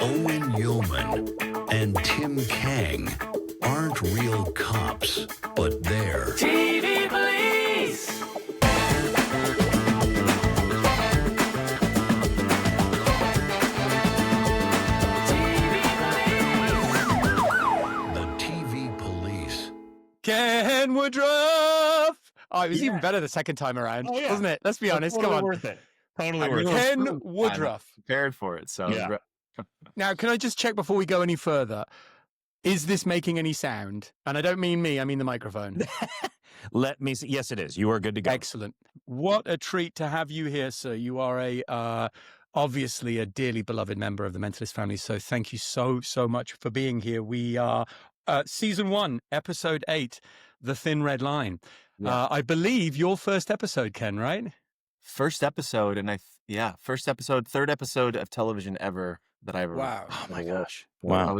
Owain Yeoman and Tim Kang aren't real cops, but they're TV police! the TV police. Ken Woodruff! Oh, it was even better the second time around, wasn't it? Let's be honest. Totally Come on. worth it. Totally worth it. Ken Woodruff. Prepared for it, so Yeah. Now, can I just check before we go any further? Is this making any sound? And I don't mean me, I mean the microphone. Let me see. Yes, it is. You are good to go. Excellent. What a treat to have you here, sir. You are obviously a dearly beloved member of the Mentalist family. So thank you so much for being here. We are season 1, episode 8, The Thin Red Line. Yeah. I believe your first episode, Ken, right? first episode, and first episode, third episode of television ever that I ever. Wow. Oh my gosh. Wow.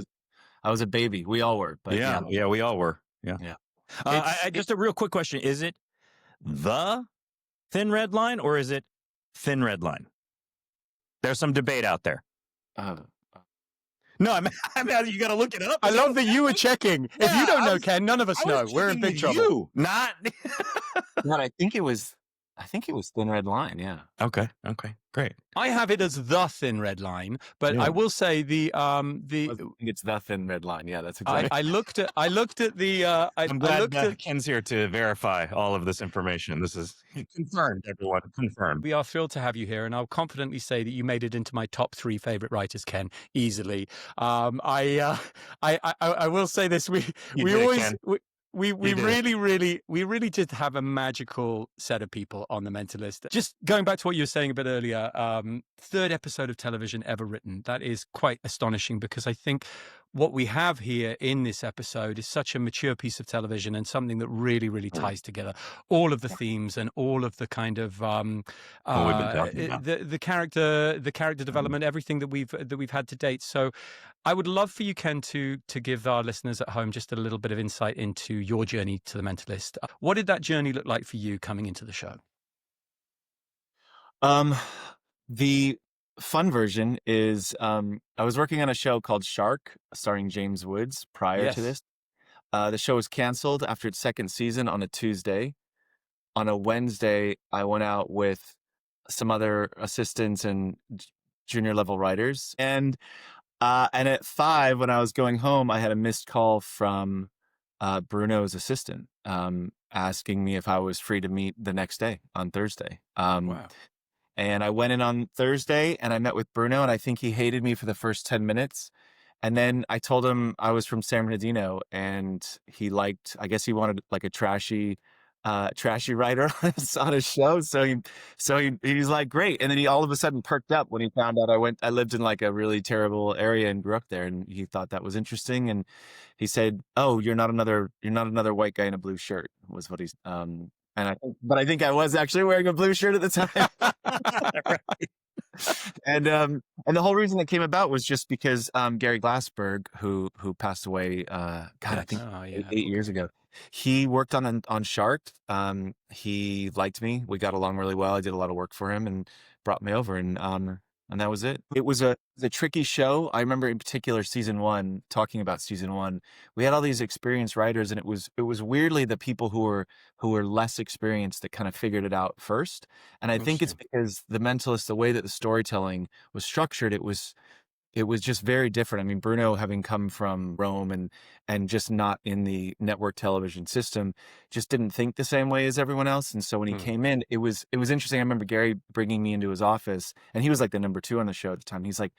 I was a baby. We all were. But Yeah, we all were. Yeah. Yeah. Just a real quick question. Is it the Thin Red Line or is it Thin Red Line? There's some debate out there. No, I'm you got to look it up. I love that you were checking. If you don't know, Ken, none of us know. We're in big trouble. You, not. God, I think it was Thin Red Line. Yeah. Okay. Great. I have it as the Thin Red Line, but Yeah. I will say I think it's the Thin Red Line. Yeah, that's exactly. I looked at the I'm glad Ken's here to verify all of this information. This is confirmed, everyone. Confirmed. We are thrilled to have you here, and I'll confidently say that you made it into my top 3 favorite writers, Ken, easily. I will say this: we really did have a magical set of people on the Mentalist. Just going back to what you were saying a bit earlier, third episode of television ever written. That is quite astonishing because I think what we have here in this episode is such a mature piece of television and something that really ties together all of the themes and all of the kind of the character development, everything that we've had to date. So I would love for you, Ken, to give our listeners at home just a little bit of insight into your journey to the Mentalist. What did that journey look like for you coming into the show? The fun version is I was working on a show called Shark, starring James Woods prior to this. The show was canceled after its second season on a Tuesday. On a Wednesday, I went out with some other assistants and junior level writers. And at 5, when I was going home, I had a missed call from Bruno's assistant asking me if I was free to meet the next day on Thursday. Wow. And I went in on Thursday and I met with Bruno, and I think he hated me for the first 10 minutes. And then I told him I was from San Bernardino, and he wanted like a trashy writer on his show. So he's like, great. And then he all of a sudden perked up when he found out I lived in like a really terrible area and grew up there. And he thought that was interesting. And he said, oh, you're not another white guy in a blue shirt, was what he's, but I think I was actually wearing a blue shirt at the time. Right. And the whole reason it came about was just because Gary Glassberg, who passed away, I think 8 years ago. He worked on Shark. He liked me. We got along really well. I did a lot of work for him and brought me over, and that was it. It was a tricky show. I remember in particular season 1, talking about season 1. We had all these experienced writers, and it was weirdly the people who were less experienced that kind of figured it out first. And I think it's because the Mentalist, the way that the storytelling was structured, it was just very different. I mean, Bruno, having come from Rome and just not in the network television system, just didn't think the same way as everyone else. And so when he came in, it was interesting. I remember Gary bringing me into his office, and he was like the number 2 on the show at the time. He's like,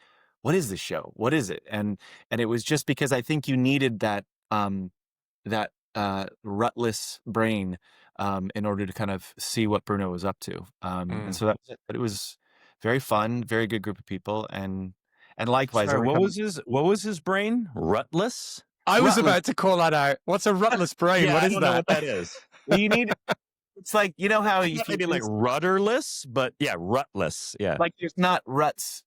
"What is this show? What is it?" And it was just because I think you needed that rutless brain in order to kind of see what Bruno was up to. And so that was it. But it was very fun, very good group of people, and likewise. Sorry, what was his brain? Rutless? I was about to call that out. What's a rutless brain? What is I don't know that? what that is. Well, you need. It's like, you know how Maybe like rudderless, but yeah, rutless. Yeah. like there's not ruts,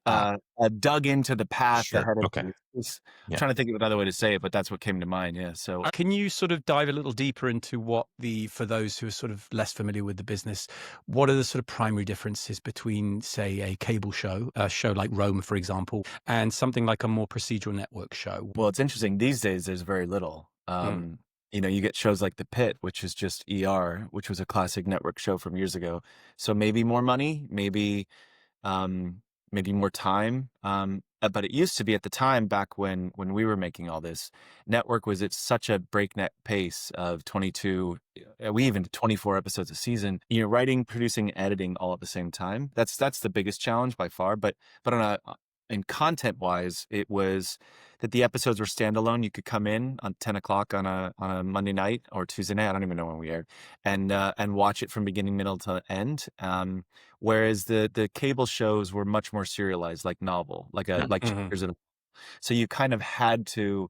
dug into the path Sure. ahead of Okay. you. I'm Yeah. trying to think of another way to say it, but that's what came to mind. Yeah. So Can you sort of dive a little deeper into for those who are sort of less familiar with the business, what are the sort of primary differences between, say, a cable show, a show like Rome, for example, and something like a more procedural network show? Well, it's interesting. These days, there's very little. You know, you get shows like The Pit, which is just ER, which was a classic network show from years ago. So maybe more money, um, maybe more time. But it used to be at the time back when we were making all this, network was at such a breakneck pace of 22, we even did 24 episodes a season. You know, writing, producing, editing all at the same time. That's the biggest challenge by far. But in content wise, it was that the episodes were standalone. You could come in on 10 o'clock on a Monday night or Tuesday night. I don't even know when we aired, and watch it from beginning, middle to end. Whereas the cable shows were much more serialized, like novel, like chapters in. So you kind of had to.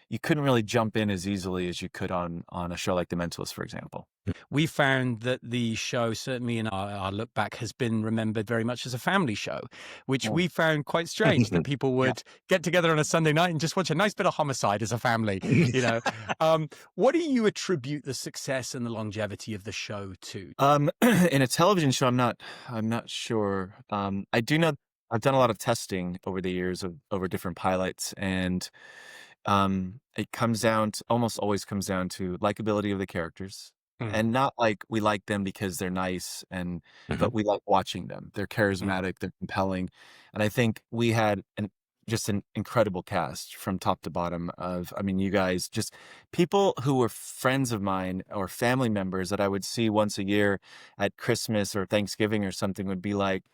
You couldn't really jump in as easily as you could on a show like The Mentalist, for example. We found that the show, certainly in our look back, has been remembered very much as a family show, which we found quite strange that people would get together on a Sunday night and just watch a nice bit of Homicide as a family. You know, what do you attribute the success and the longevity of the show to? In a television show, I'm not sure. I do know I've done a lot of testing over the years over different pilots, and it almost always comes down to likability of the characters. And not like we like them because they're nice, but we like watching them. They're charismatic, they're compelling. And I think we had just an incredible cast from top to bottom you guys, just people who were friends of mine or family members that I would see once a year at Christmas or Thanksgiving or something would be like,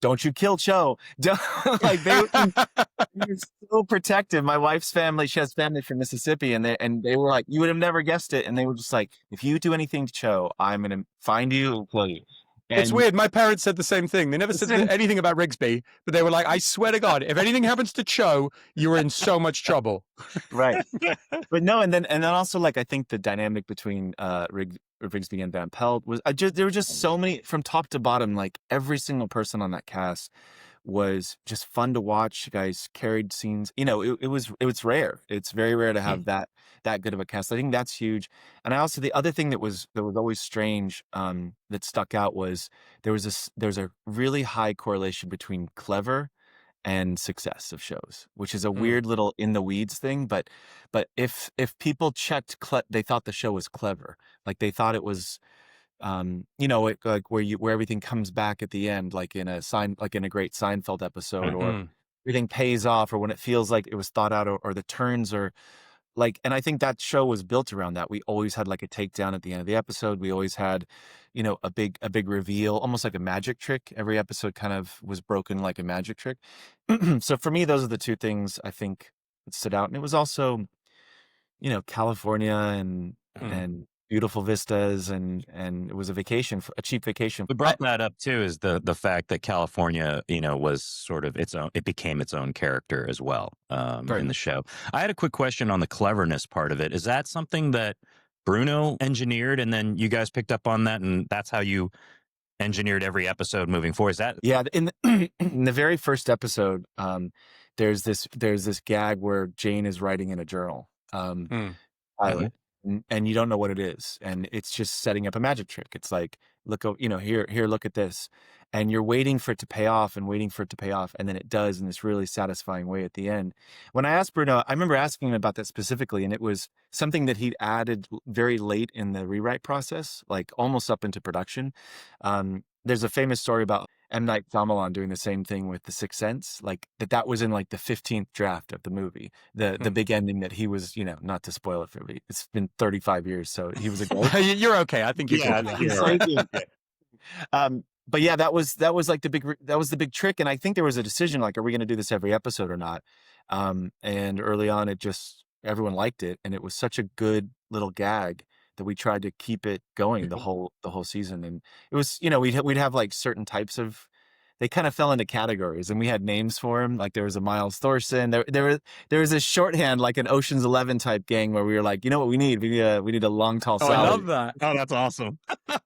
"Don't you kill Cho." Like they were so protective. My wife's family, she has family from Mississippi, and they were like, "You would have never guessed it." And they were just like, "If you do anything to Cho, I'm going to find you and kill you." It's weird. My parents said the same thing. They never said anything about Rigsby, but they were like, "I swear to God, if anything happens to Cho, you are in so much trouble." Right. But no, and then also, like, I think the dynamic between Rigsby and Van Pelt was there were just so many from top to bottom. Like every single person on that cast was just fun to watch. You guys carried scenes. You know, it was rare. It's very rare to have that good of a cast. I think that's huge. And I also, the other thing that was always strange, that stuck out was there's a really high correlation between clever and success of shows, which is a weird little in the weeds thing. But if people checked, they thought the show was clever. Like they thought it was, like where everything comes back at the end, like in a great Seinfeld episode, or everything pays off, or when it feels like it was thought out, or the turns are like, and I think that show was built around that. We always had like a takedown at the end of the episode. We always had, a big reveal, almost like a magic trick. Every episode kind of was broken like a magic trick. So for me, those are the two things I think that stood out. And it was also, California and beautiful vistas, and it was a cheap vacation. We brought that up too, is the fact that California, was sort of it became its own character as well in the show. I had a quick question on the cleverness part of it. Is that something that Bruno engineered, and then you guys picked up on that, and that's how you engineered every episode moving forward? Is that in the very first episode, there's this gag where Jane is writing in a journal, pilot. And you don't know what it is, and it's just setting up a magic trick. It's like, look, here, look at this, and you're waiting for it to pay off, and then it does in this really satisfying way at the end. When I asked Bruno, I remember asking him about that specifically, and it was something that he'd added very late in the rewrite process, like almost up into production. There's a famous story about M. Night Shyamalan doing the same thing with The Sixth Sense, like that was in like the 15th draft of the movie, the big ending that he was, not to spoil it for me. It's been 35 years, so he was a ghost. You're okay. I think you're good. But yeah, that was like the big trick, and I think there was a decision like, are we going to do this every episode or not? And early on, everyone liked it, and it was such a good little gag that we tried to keep it going the whole season. And it was, we'd have like certain types of, they kind of fell into categories, and we had names for them. Like there was a Miles Thorson. There was a shorthand, like an Ocean's 11 type gang, where we were like, you know what we need? We need a long tall salad. I love that. Oh, that's awesome.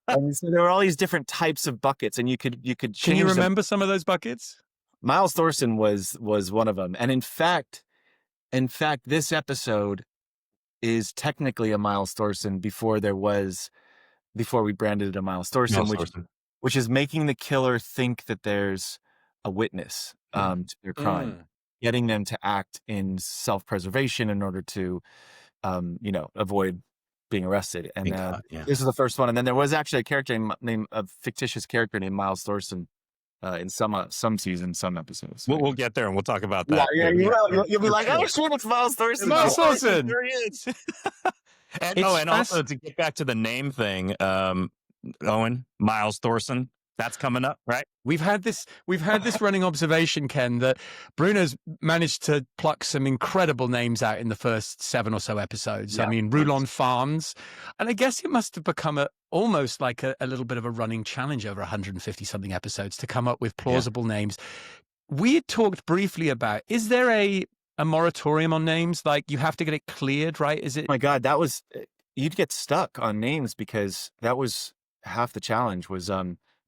And so there were all these different types of buckets, and you could Can you remember some of those buckets? Miles Thorson was one of them. And in fact, this episode is technically a Miles Thorson before we branded it a Miles Thorson, which is making the killer think that there's a witness to their crime, getting them to act in self-preservation in order to, avoid being arrested. And this is the first one. And then there was actually a character named a fictitious character named Miles Thorson in some seasons, some episodes. We'll get there and we'll talk about that. Yeah, you'll be like, oh shit, it's Miles Thorson. Miles Thorson. There he is. and also to get back to the name thing, Owen, Miles Thorson, that's coming up, right? We've had this running observation, Ken, that Bruno's managed to pluck some incredible names out in the first 7 or so episodes. Yeah, I mean, Rulon Farms, and I guess it must have become almost like a little bit of a running challenge over 150 something episodes to come up with plausible names. We had talked briefly about, is there a moratorium on names? Like, you have to get it cleared, right? Is it? Oh my God, you'd get stuck on names, because that was half the challenge. Was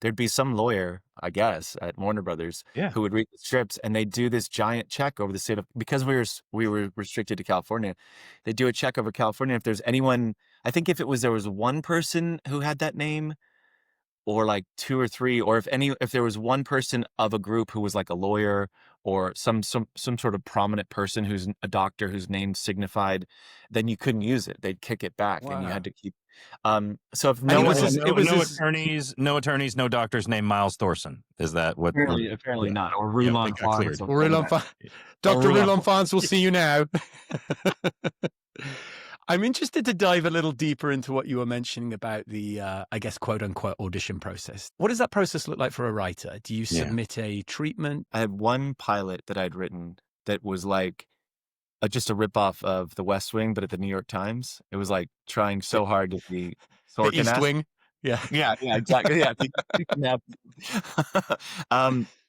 there'd be some lawyer, I guess, at Warner Brothers who would read the scripts, and they'd do this giant check over the state of, because we were restricted to California. They'd do a check over California. If there's anyone, I think there was one person who had that name, or like 2 or 3, or if there was one person of a group who was like a lawyer or some sort of prominent person who's a doctor whose name signified, then you couldn't use it. They'd kick it back. Wow. And you had to keep. So if no attorneys, no doctors named Miles Thorson. Is that what? Apparently not. Or Rulon Farms. Dr. Rulon Farms will see you now. I'm interested to dive a little deeper into what you were mentioning about the, I guess, quote unquote audition process. What does that process look like for a writer? Do you submit a treatment? I had one pilot that I'd written that was like just a ripoff of The West Wing, but at the New York Times. It was like trying so hard to be the East Wing. Yeah, exactly. Yeah.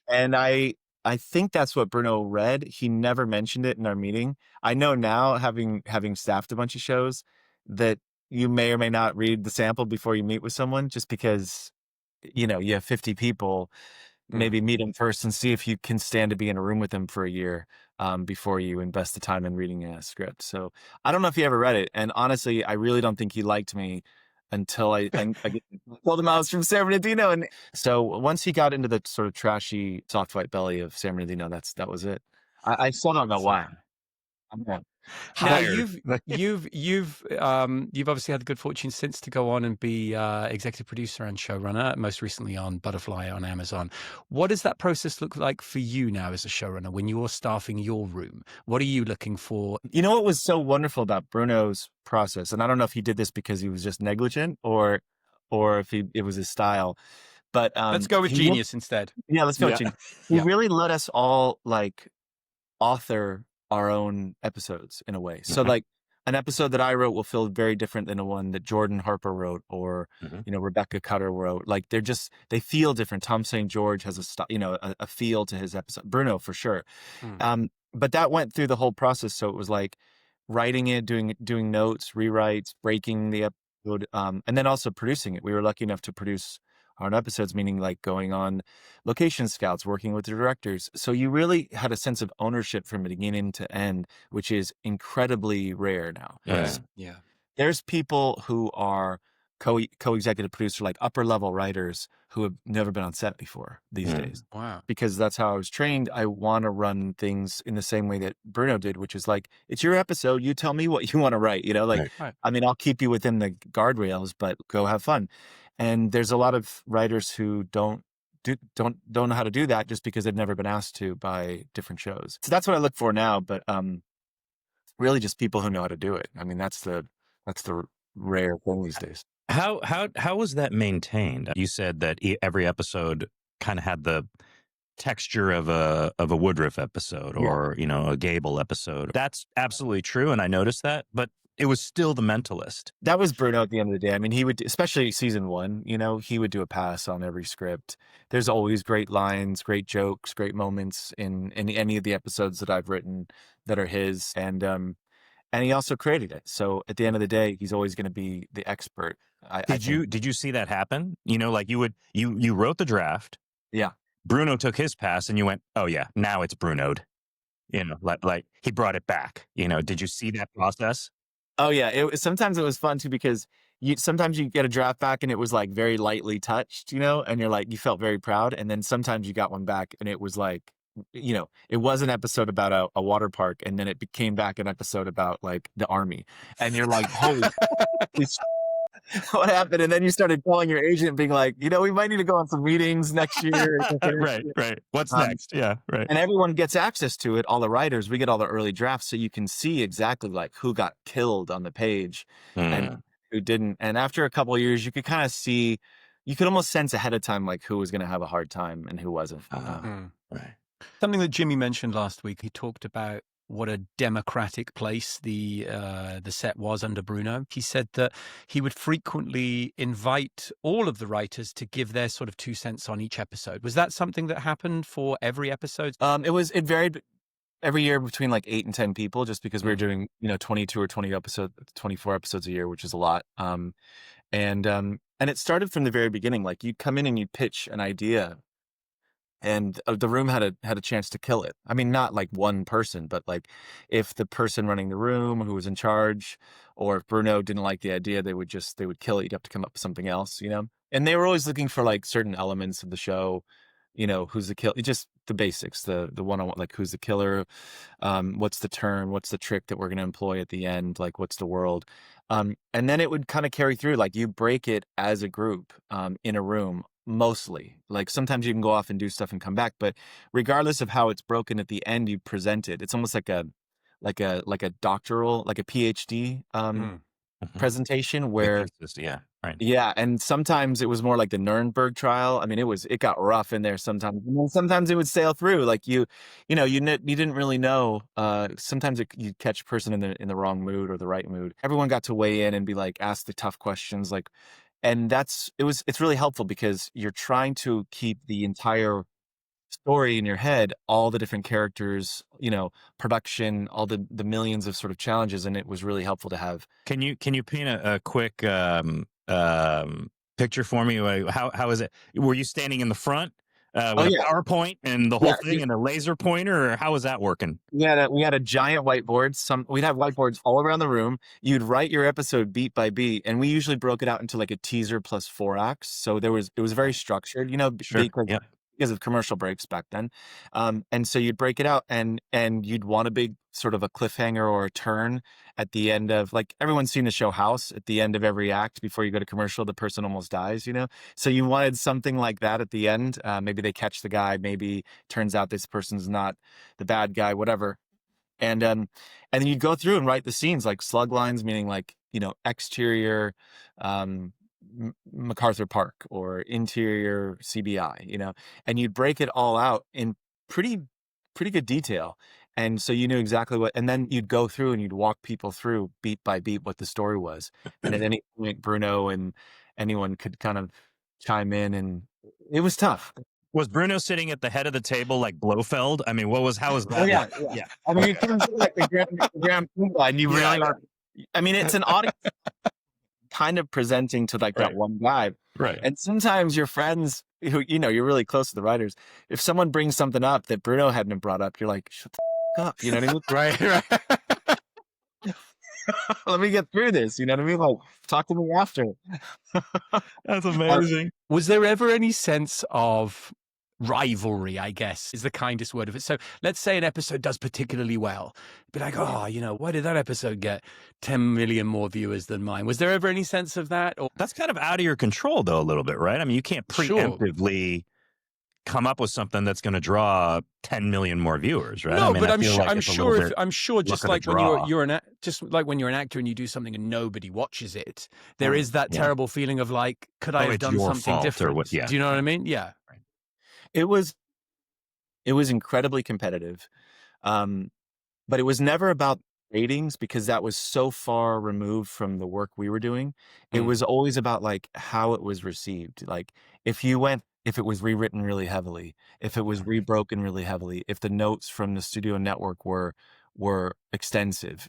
And I think that's what Bruno read. He never mentioned it in our meeting. I know now, having staffed a bunch of shows, that you may or may not read the sample before you meet with someone, just because, you have 50 people. Maybe meet them first and see if you can stand to be in a room with them for a year before you invest the time in reading a script. So I don't know if he ever read it. And honestly, I really don't think he liked me until I told him I was from San Bernardino. And so once he got into the sort of trashy, soft white belly of San Bernardino, that was it. I still don't know why. I'm not. Now, you've obviously had the good fortune since to go on and be executive producer and showrunner, most recently on Butterfly on Amazon. What does that process look like for you now as a showrunner when you're staffing your room? What are you looking for? You know what was so wonderful about Bruno's process, and I don't know if he did this because he was just negligent or if it was his style, but let's go with genius instead. Yeah, let's go with genius. He really let us all like author our own episodes in a way. So like an episode that I wrote will feel very different than the one that Jordan Harper wrote or, Rebecca Cutter wrote. Like they feel different. Tom St. George has a feel to his episode. Bruno for sure. But that went through the whole process. So it was like writing it, doing notes, rewrites, breaking the episode, and then also producing it. We were lucky enough to produce our own episodes, meaning like going on location scouts, working with the directors. So you really had a sense of ownership from beginning to end, which is incredibly rare now. Yeah. There's people who are co-executive producer, like upper level writers who have never been on set before these days. Wow. Because that's how I was trained. I want to run things in the same way that Bruno did, which is like, it's your episode. You tell me what you want to write, right. I mean, I'll keep you within the guardrails, but go have fun. And there's a lot of writers who don't know how to do that just because they've never been asked to by different shows. So that's what I look for now. But really, just people who know how to do it. I mean, that's the rare thing these days. How was that maintained? You said that every episode kind of had the texture of a Woodruff episode or a Gable episode. That's absolutely true, and I noticed that. But it was still The Mentalist. That was Bruno at the end of the day. I mean, he would, especially season 1, he would do a pass on every script. There's always great lines, great jokes, great moments in any of the episodes that I've written that are his. And he also created it. So at the end of the day, he's always going to be the expert. Did you see that happen? Like you wrote the draft. Yeah. Bruno took his pass and you went, oh yeah, now it's Bruno'd. Like he brought it back. Did you see that process? Oh yeah, sometimes it was fun too because sometimes you get a draft back and it was like very lightly touched, and you're like you felt very proud, and then sometimes you got one back and it was like, it was an episode about a water park, and then it became back an episode about like the army, and you're like, holy, what happened? And then you started calling your agent, being like, we might need to go on some meetings next year. Right. What's next? Yeah, right. And everyone gets access to it. All the writers, we get all the early drafts, so you can see exactly like who got killed on the page and who didn't. And after a couple of years, you could kind of see, you could almost sense ahead of time like who was going to have a hard time and who wasn't. Right. Something that Jimmy mentioned last week, he talked about what a democratic place the set was under Bruno. He said that he would frequently invite all of the writers to give their sort of 2 cents on each episode. Was that something that happened for every episode? It varied every year between like 8 and 10 people, just because we were doing 22 or 24 episodes a year, which is a lot. And it started from the very beginning. Like you'd come in and you'd pitch an idea, and the room had a chance to kill it. I mean, not like one person, but like if the person running the room who was in charge, or if Bruno didn't like the idea, they would kill it. You'd have to come up with something else, And they were always looking for like certain elements of the show, who's the killer, just the basics, the one-on-one, like who's the killer, what's the turn, what's the trick that we're going to employ at the end, like what's the world. And then it would kind of carry through, like you break it as a group in a room. Mostly, like sometimes you can go off and do stuff and come back, but regardless of how it's broken at the end, you present it. It's almost like a doctoral, like a PhD presentation where, yeah. And sometimes it was more like the Nuremberg trial. I mean, it got rough in there sometimes. And then sometimes it would sail through. Like you didn't really know. Sometimes you'd catch a person in the wrong mood or the right mood. Everyone got to weigh in and be like, ask the tough questions, like. And it's really helpful because you're trying to keep the entire story in your head, all the different characters, production, all the millions of sort of challenges. And it was really helpful to have. Can you paint a quick picture for me? How is it? Were you standing in the front with a PowerPoint and the whole thing and a laser pointer, or how was that working? We had a giant whiteboard. We'd have whiteboards all around the room. You'd write your episode beat by beat, and we usually broke it out into like a teaser plus 4 acts. So it was very structured, Sure. Because of commercial breaks back then. And so you'd break it out and you'd want a big sort of a cliffhanger or a turn at the end of, like, everyone's seen the show House. At the end of every act before you go to commercial, the person almost dies, So you wanted something like that at the end. Maybe they catch the guy, maybe turns out this person's not the bad guy, whatever. And then you'd go through and write the scenes, like slug lines, meaning like, exterior, MacArthur Park, or interior CBI, and you'd break it all out in pretty good detail. And so you knew exactly what, and then you'd go through and you'd walk people through beat by beat what the story was. And at any point, Bruno and anyone could kind of chime in, and it was tough. Was Bruno sitting at the head of the table like Blofeld? I mean, how was that? Oh, yeah. I mean, you can see like the Grand Poobah, and you really are. I mean, it's an audience kind of presenting to like that one guy. Right. And sometimes your friends who, you're really close to the writers, if someone brings something up that Bruno hadn't brought up, you're like, shut the up. You know what I mean? Right. Let me get through this. You know what I mean? Like, talk to me after. That's amazing. Was there ever any sense of rivalry, I guess, is the kindest word of it? So let's say an episode does particularly well. Be like, why did that episode get 10 million more viewers than mine? Was there ever any sense of that? Or that's kind of out of your control, though, a little bit, right? I mean, you can't preemptively come up with something that's going to draw 10 million more viewers, right? No, I mean, but I'm sure just like when you're an actor and you do something and nobody watches it, there is that terrible feeling of like, could I have done something different? Do you know what I mean? Yeah. Right. It was incredibly competitive, but it was never about ratings, because that was so far removed from the work we were doing. It was always about like how it was received. Like if it was rewritten really heavily, if it was rebroken really heavily, if the notes from the studio network were extensive.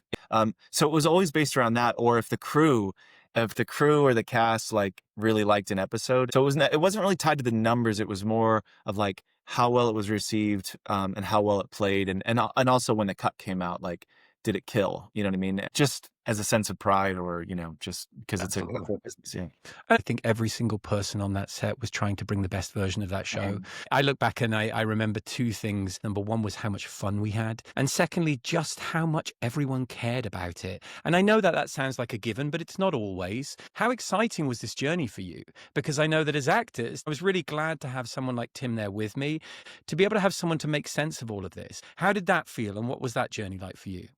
So it was always based around that, or if the crew or the cast like really liked an episode. So it wasn't really tied to the numbers. It was more of like, how well it was received, and how well it played, and also when the cut came out, like, did it kill? You know what I mean? Just as a sense of pride, or just because it's a business. Yeah. I think every single person on that set was trying to bring the best version of that show. I look back and I remember two things. Number one was how much fun we had. And secondly, just how much everyone cared about it. And I know that that sounds like a given, but it's not always. How exciting was this journey for you? Because I know that as actors, I was really glad to have someone like Tim there with me, to be able to have someone to make sense of all of this. How did that feel? And what was that journey like for you?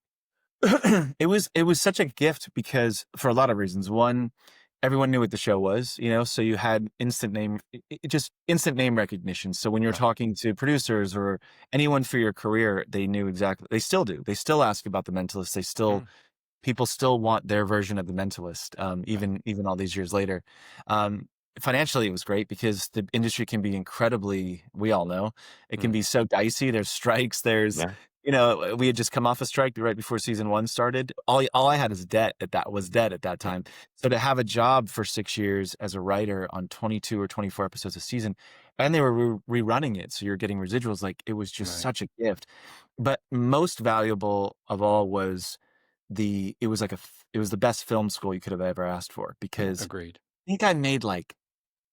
It was such a gift because, for a lot of reasons. One, everyone knew what the show was, so you had instant name recognition. So when you're talking to producers or anyone for your career, they knew exactly. They still do. They still ask about The Mentalist. They still people still want their version of The Mentalist, even all these years later. Financially, it was great because the industry can be incredibly, we all know, it can be so dicey. There's strikes. There's, we had just come off a strike right before season 1 started. All I had is debt at that time. So to have a job for 6 years as a writer on 22 or 24 episodes a season, and they were rerunning it, so you're getting residuals, like, it was just such a gift. But most valuable of all was it was the best film school you could have ever asked for, because Agreed. I think I made like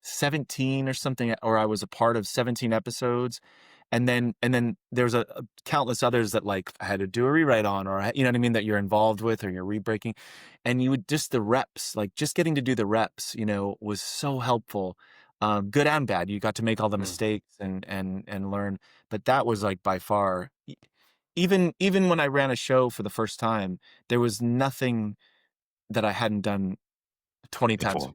17 or something, or I was a part of 17 episodes. And then there's a countless others that, like, I had to do a rewrite on, or, you know what I mean, that you're involved with, or you're rebreaking. And you would just, the reps, like, just getting to do the reps, was so helpful. Good and bad. You got to make all the mistakes and learn. But that was, like, by far, even when I ran a show for the first time, there was nothing that I hadn't done 20 times.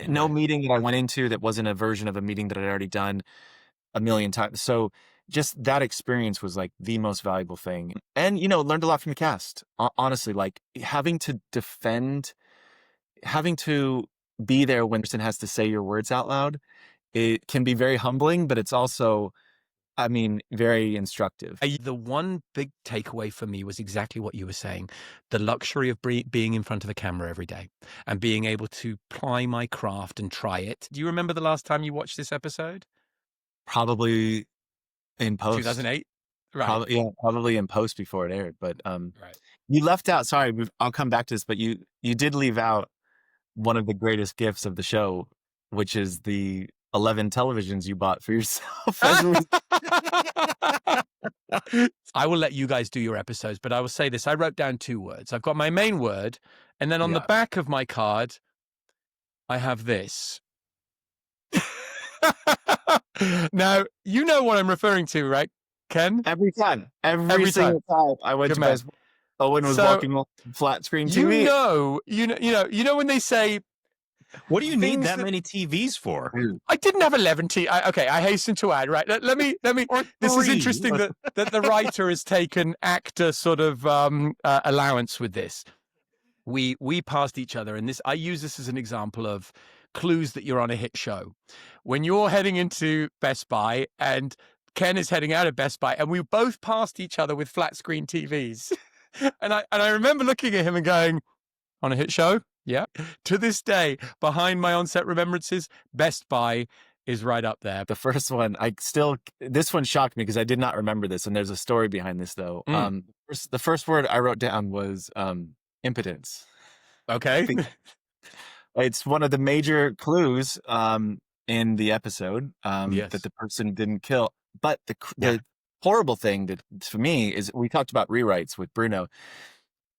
No meeting that I went into that wasn't a version of a meeting that I'd already done a million times. So just that experience was, like, the most valuable thing. And, learned a lot from the cast. Honestly, like, having to be there when person has to say your words out loud, it can be very humbling, but it's also, very instructive. The one big takeaway for me was exactly what you were saying. The luxury of being in front of the camera every day and being able to ply my craft and try it. Do you remember the last time you watched this episode? Probably in post. 2008? Right. Probably in post before it aired. But you left out, sorry, I'll come back to this, but you did leave out one of the greatest gifts of the show, which is the 11 televisions you bought for yourself. I will let you guys do your episodes, but I will say this. I wrote down 2 words. I've got my main word, and then on the back of my card, I have this. Now, you know what I'm referring to, right, Ken? Every time. Every single time I went to bed, Owen was walking on flat screen TV. You know when they say, what do you need that many TVs for? I didn't have 11 TVs. Okay, I hasten to add, right? Let me. This is interesting that the writer has taken actor sort of allowance with this. We passed each other, and I use this as an example of clues that you're on a hit show. When you're heading into Best Buy and Ken is heading out of Best Buy, and we both passed each other with flat screen TVs, and I remember looking at him and going, on a hit show. Yeah. To this day, behind my on-set remembrances, Best Buy is right up there. The first one, this one shocked me because I did not remember this, and there's a story behind this, though. The first word I wrote down was impotence. Okay. It's one of the major clues in the episode that the person didn't kill. But the horrible thing for me is, we talked about rewrites with Bruno.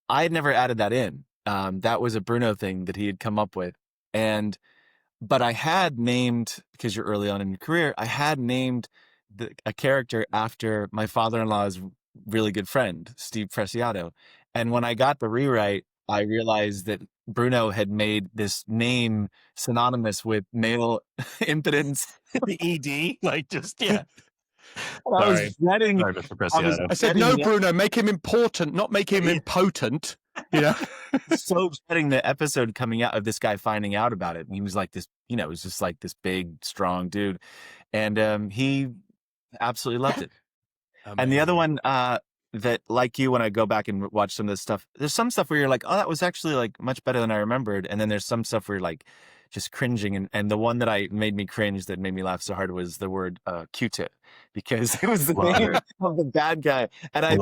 I had never added that in. That was a Bruno thing that he had come up with. But I had named, because you're early on in your career, I had named a character after my father-in-law's really good friend, Steve Preciado. And when I got the rewrite, I realized that Bruno had made this name synonymous with male impotence. The ED, like, just, yeah. I was dreading. Sorry, Mr. Preciado. I said, no, Bruno, make him important, not make him impotent. So dreading the episode coming out of this guy finding out about it. And he was like this, it was just like this big, strong dude. And he absolutely loved it. Amazing. And the other one that, like you, when I go back and watch some of this stuff, there's some stuff where you're like, oh, that was actually, like, much better than I remembered. And then there's some stuff where you're like, just cringing. And the one that made me cringe, that made me laugh so hard, was the word Q-tip, because it was the name of the bad guy. And I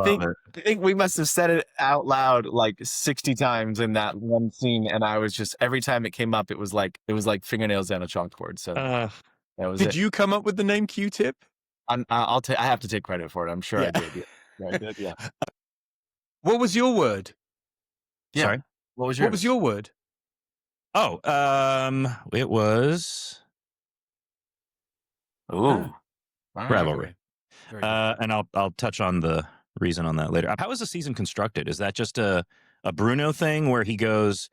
think we must have said it out loud like 60 times in that one scene. And I was just, every time it came up, it was like fingernails down a chalkboard. So that was Did you come up with the name Q-tip? I have to take credit for it. I'm sure I did. Yeah, I did. Yeah. What was your word? Yeah. Sorry. What was yours? What was your word? Oh, it was Ravelry. And I'll touch on the reason on that later. How is the season constructed? Is that just a Bruno thing where he goes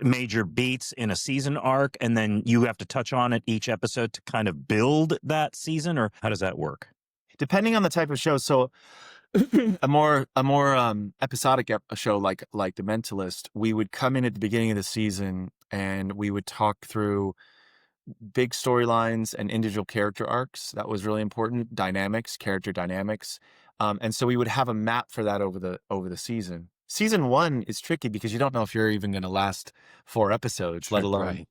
major beats in a season arc, and then you have to touch on it each episode to kind of build that season, or how does that work? Depending on the type of show. So a more episodic show like The Mentalist, we would come in at the beginning of the season and we would talk through big storylines and individual character arcs. That was really important. Character dynamics. And so we would have a map for that over the season. Season 1 is tricky because you don't know if you're even going to last 4 episodes, let alone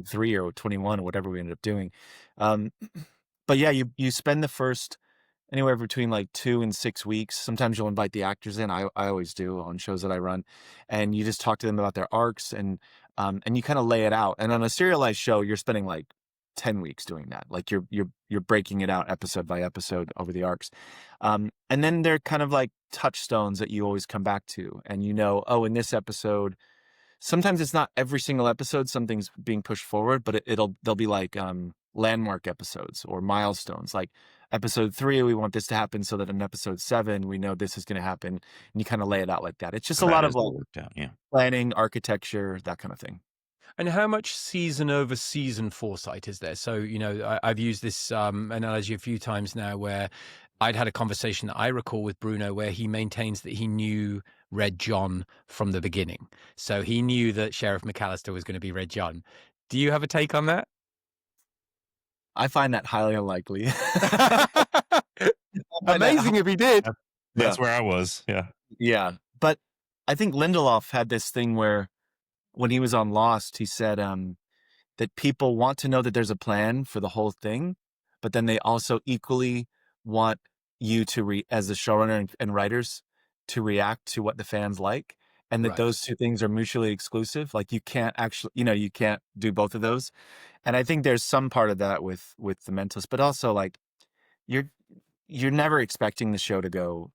3 or 21 or whatever we ended up doing. But yeah, you spend the first anywhere between like 2 and 6 weeks. Sometimes you'll invite the actors in. I always do on shows that I run, and you just talk to them about their arcs, and you kind of lay it out. And on a serialized show, you're spending like 10 weeks doing that. Like you're breaking it out episode by episode over the arcs. And then they're kind of like touchstones that you always come back to. And in this episode, sometimes it's not every single episode something's being pushed forward, but they'll be like landmark episodes or milestones. Like episode 3, we want this to happen so that in episode 7, we know this is going to happen. And you kind of lay it out like that. It's just a lot of planning, architecture, that kind of thing. And how much season over season foresight is there? So, I've used this analogy a few times now where I'd had a conversation that I recall with Bruno where he maintains that he knew Red John from the beginning. So he knew that Sheriff McAllister was going to be Red John. Do you have a take on that? I find that highly unlikely. Amazing if he did. That's where I was. Yeah. Yeah. But I think Lindelof had this thing where when he was on Lost, he said that people want to know that there's a plan for the whole thing, but then they also equally want you to as the showrunner and writers to react to what the fans like, and that those two things are mutually exclusive. Like you can't actually, you can't do both of those. And I think there's some part of that with The Mentalist, but also like you're never expecting the show to go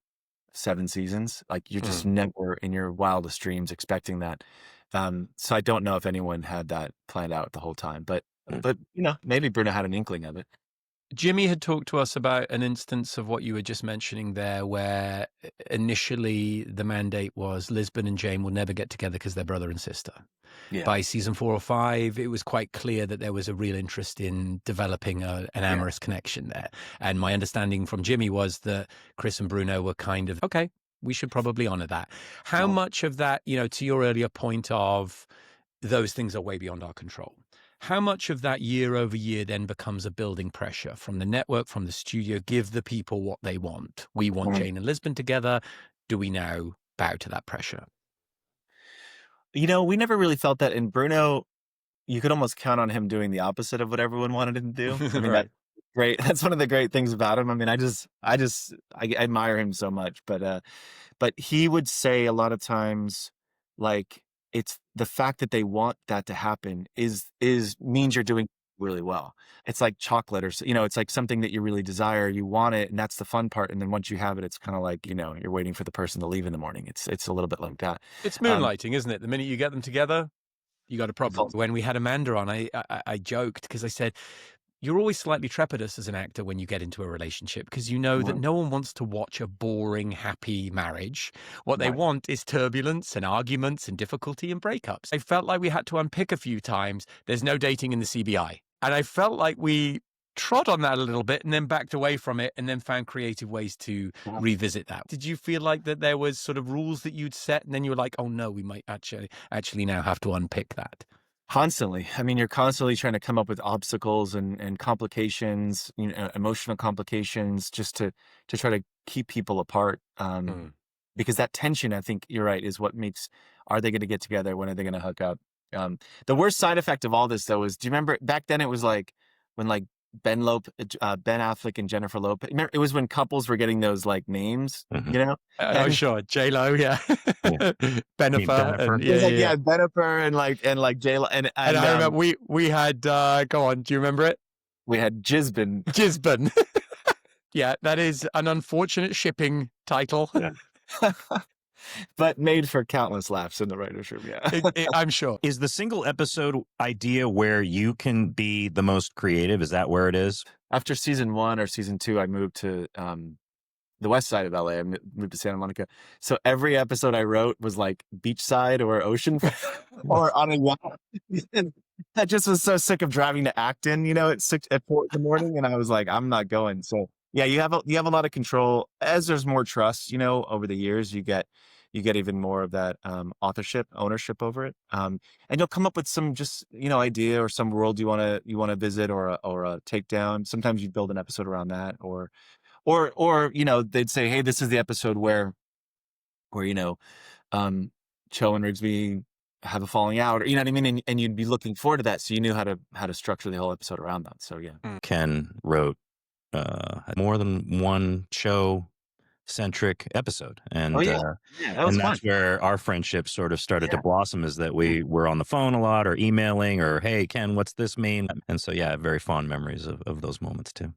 7 seasons. Like you're just never in your wildest dreams expecting that. So I don't know if anyone had that planned out the whole time, but maybe Bruno had an inkling of it. Jimmy had talked to us about an instance of what you were just mentioning there, where initially the mandate was Lisbon and Jane will never get together because they're brother and sister. Yeah. By season 4 or 5, it was quite clear that there was a real interest in developing an amorous connection there. And my understanding from Jimmy was that Chris and Bruno were kind of, okay, we should probably honor that. How much of that, to your earlier point of those things are way beyond our control, how much of that year over year then becomes a building pressure from the network, from the studio, give the people what they want? We want Jane and Lisbon together. Do we now bow to that pressure? We never really felt that. In Bruno, you could almost count on him doing the opposite of what everyone wanted him to do. I mean, that's great. That's one of the great things about him. I mean, I admire him so much, but he would say a lot of times, like, it's the fact that they want that to happen means you're doing really well. It's like chocolate, or it's like something that you really desire. You want it, and that's the fun part. And then once you have it, it's kind of like you're waiting for the person to leave in the morning. It's a little bit like that. It's moonlighting, isn't it? The minute you get them together, you got a problem. When we had Amanda on, I joked because I said, you're always slightly trepidatious as an actor when you get into a relationship because you know that no one wants to watch a boring, happy marriage. What they want is turbulence and arguments and difficulty and breakups. I felt like we had to unpick a few times. There's no dating in the CBI. And I felt like we trod on that a little bit and then backed away from it and then found creative ways to revisit that. Did you feel like that there was sort of rules that you'd set and then you were like, oh no, we might actually now have to unpick that? Constantly. I mean, you're constantly trying to come up with obstacles and complications, emotional complications, just to try to keep people apart. Because that tension, I think you're right, is what makes, are they going to get together? When are they going to hook up? The worst side effect of all this, though, is, do you remember back then? It was like when like Ben Affleck and Jennifer Lopez. Remember, it was when couples were getting those like names, you know? Oh, sure, J-Lo, yeah, Bennifer, and Bennifer and like J-Lo, and I remember we had go on. Do you remember it? We had Jizbin. Yeah, that is an unfortunate shipping title. Yeah. But made for countless laughs in the writer's room, yeah. I'm sure. Is the single episode idea where you can be the most creative? Is that where it is? After season 1 or season 2, I moved to the west side of LA. I moved to Santa Monica. So every episode I wrote was like beachside or ocean or on a yacht. I just was so sick of driving to Acton, at 4 in the morning. And I was like, I'm not going. So yeah, you have a lot of control. As there's more trust, over the years, you get even more of that ownership over it. And you'll come up with some just, idea or some world you want to visit or a takedown. Sometimes you build an episode around that, or they'd say, hey, this is the episode where Cho and Rigsby have a falling out, or you know what I mean, and you'd be looking forward to that, so you knew how to structure the whole episode around that. So yeah. Ken wrote more than one show centric episode, and that's where our friendship sort of started to blossom, is that we were on the phone a lot or emailing or, hey Ken, what's this mean? And so very fond memories of those moments too.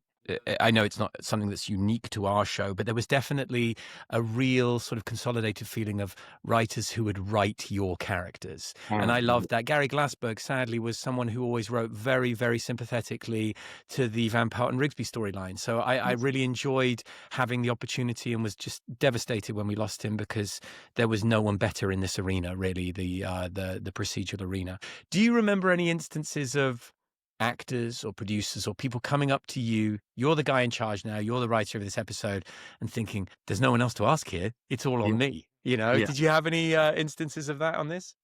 I know it's not something that's unique to our show, but there was definitely a real sort of consolidated feeling of writers who would write your characters. And I loved that. Gary Glassberg, sadly, was someone who always wrote very, very sympathetically to the Van Pelt and Rigsby storyline. So I really enjoyed having the opportunity and was just devastated when we lost him, because there was no one better in this arena, really, the procedural arena. Do you remember any instances of actors or producers or people coming up to you, you're the guy in charge now, you're the writer of this episode, and thinking, there's no one else to ask here, it's all on me, Did you have any instances of that on this?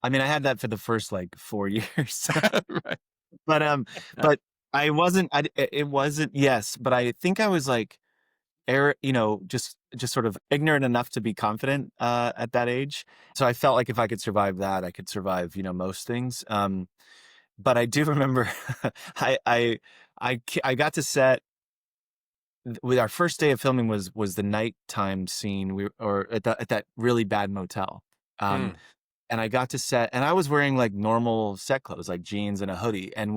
I mean, I had that for the first like 4 years. Right. But I wasn't, yes, but I think I was like, just sort of ignorant enough to be confident at that age. So I felt like if I could survive that, I could survive, most things. But I do remember I got to set with our first day of filming was the nighttime scene at that really bad motel. And I got to set, and I was wearing like normal set clothes, like jeans and a hoodie. And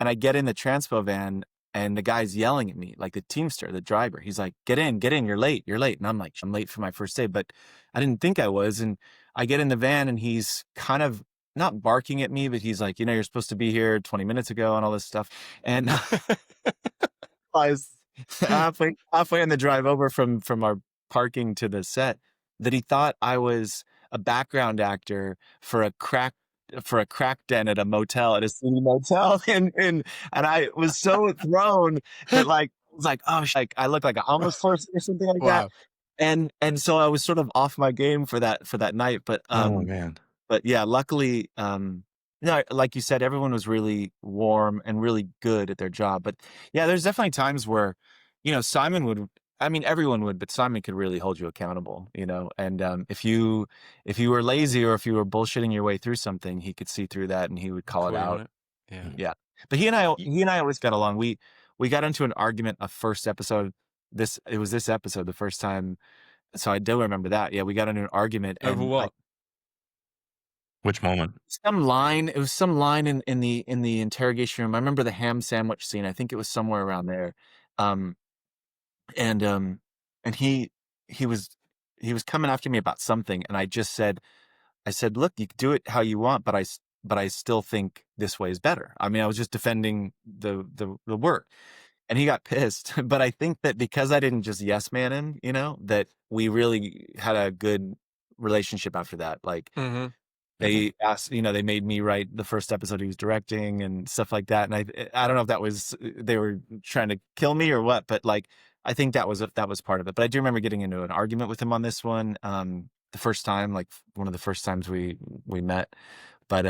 I get in the transpo van, and the guy's yelling at me, like the teamster, the driver. He's like, get in, you're late. And I'm like, I'm late for my first day, but I didn't think I was. And I get in the van, and he's kind of not barking at me, but he's like, you're supposed to be here 20 minutes ago and all this stuff. And I was halfway on the drive over from our parking to the set, that he thought I was a background actor for a crack den at a motel, at a city motel. And I was so thrown that I was like, oh, I look like a homeless person or something like that. And so I was sort of off my game for that night. But oh man. But yeah, luckily, like you said, everyone was really warm and really good at their job. But yeah, there's definitely times where, Simon would, everyone would, but Simon could really hold you accountable, and if you were lazy or if you were bullshitting your way through something, he could see through that and he would call it out. Yeah. But he and I always got along. We got into an argument a first episode. It was this episode, the first time. So I do remember that. Yeah, we got into an argument. Over what? Which moment? It was some line in the interrogation room. I remember the ham sandwich scene. I think it was somewhere around there. And he was coming after me about something, and I said, look, you can do it how you want, but I still think this way is better. I was just defending the work. And he got pissed. But I think that because I didn't just yes man him, that we really had a good relationship after that. Like, they asked, they made me write the first episode he was directing and stuff like that. And I don't know if that was, they were trying to kill me or what, but like, I think that was part of it. But I do remember getting into an argument with him on this one. The first time, like one of the first times we met, but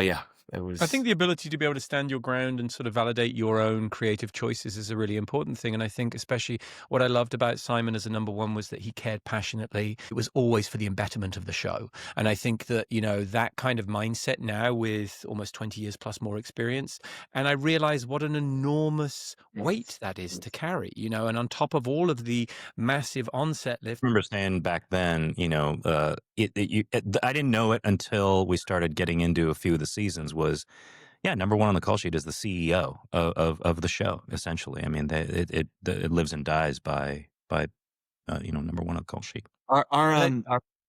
yeah, It was. I think the ability to be able to stand your ground and sort of validate your own creative choices is a really important thing. And I think especially what I loved about Simon as a number one was that he cared passionately. It was always for the betterment of the show. And I think that, that kind of mindset now with almost 20 years plus more experience. And I realize what an enormous weight that is to carry, and on top of all of the massive onset lift. I remember saying back then, I didn't know it until we started getting into a few of the seasons was, number one on the call sheet is the CEO of the show, essentially. I mean, it lives and dies by number one on the call sheet. Our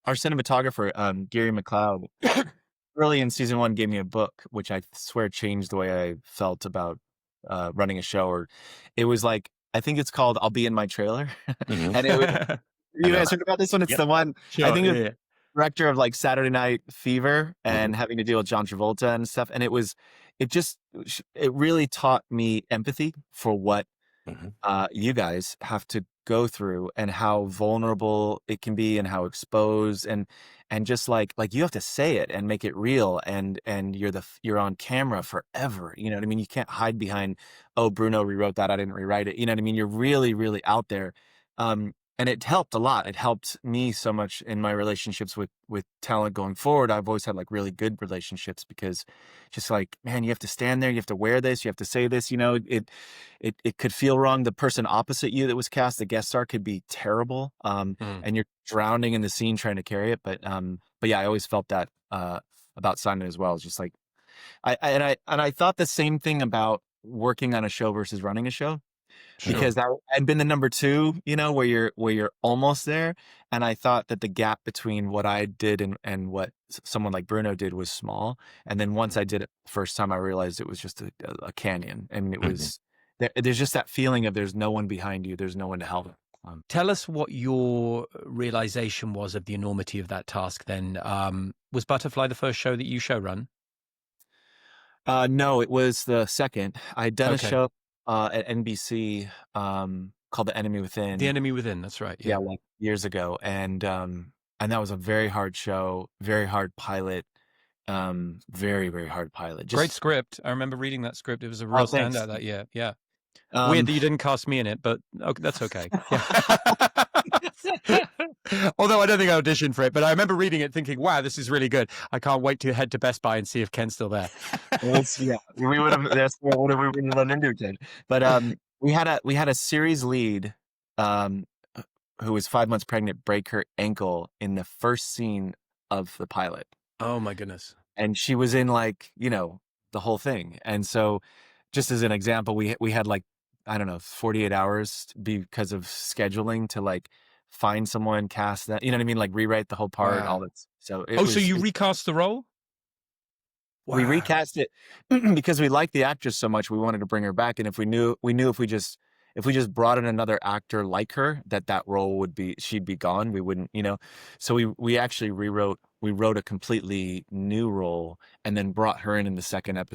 cinematographer, Gary McLeod, early in season 1 gave me a book, which I swear changed the way I felt about running a show. Or it was like, I think it's called "I'll Be in My Trailer," and it was. You guys heard about this one? It's the one. Sure, I think it's director of like Saturday Night Fever and having to deal with John Travolta and stuff. And it really taught me empathy for what you guys have to go through and how vulnerable it can be and how exposed and just like you have to say it and make it real and you're on camera forever. You know what I mean? You can't hide behind, oh, Bruno rewrote that, I didn't rewrite it. You know what I mean? You're really, really out there. And it helped a lot. It helped me so much in my relationships with talent going forward. I've always had like really good relationships because just like, man, you have to stand there, you have to wear this, you have to say this, it could feel wrong. The person opposite you that was cast, the guest star, could be terrible. And you're drowning in the scene trying to carry it. But yeah, I always felt that about Simon as well. It's just like, I thought the same thing about working on a show versus running a show. Sure. Because I'd been the number 2, where you're almost there. And I thought that the gap between what I did and what someone like Bruno did was small. And then once I did it the first time, I realized it was just a canyon. And it was, there's just that feeling of there's no one behind you. There's no one to help. Tell us what your realization was of the enormity of that task then. Was Butterfly the first show that you showrun? No, it was the second. I'd done a show at NBC called The Enemy Within. The Enemy Within, that's right. Yeah, like years ago. And that was a very hard show, very hard pilot, very, very hard pilot. Great script. I remember reading that script. It was a real standout that year. Yeah. Weird that you didn't cast me in it, but that's okay. Although I don't think I auditioned for it, but I remember reading it thinking, wow, this is really good. I can't wait to head to Best Buy and see if Ken's still there. Yeah, we would have, that's what we would have run into, Ken. But we had a series lead who was 5 months pregnant break her ankle in the first scene of the pilot. Oh my goodness. And she was in like, the whole thing. And so just as an example, we had like, I don't know, 48 hours because of scheduling to like find someone, cast that, you know what I mean? Like rewrite the whole part, all that. So so you recast the role? Wow. We recast it because we liked the actress so much. We wanted to bring her back. And if we knew if we just brought in another actor like her, that role she'd be gone. We wouldn't, so we actually wrote a completely new role and then brought her in the second or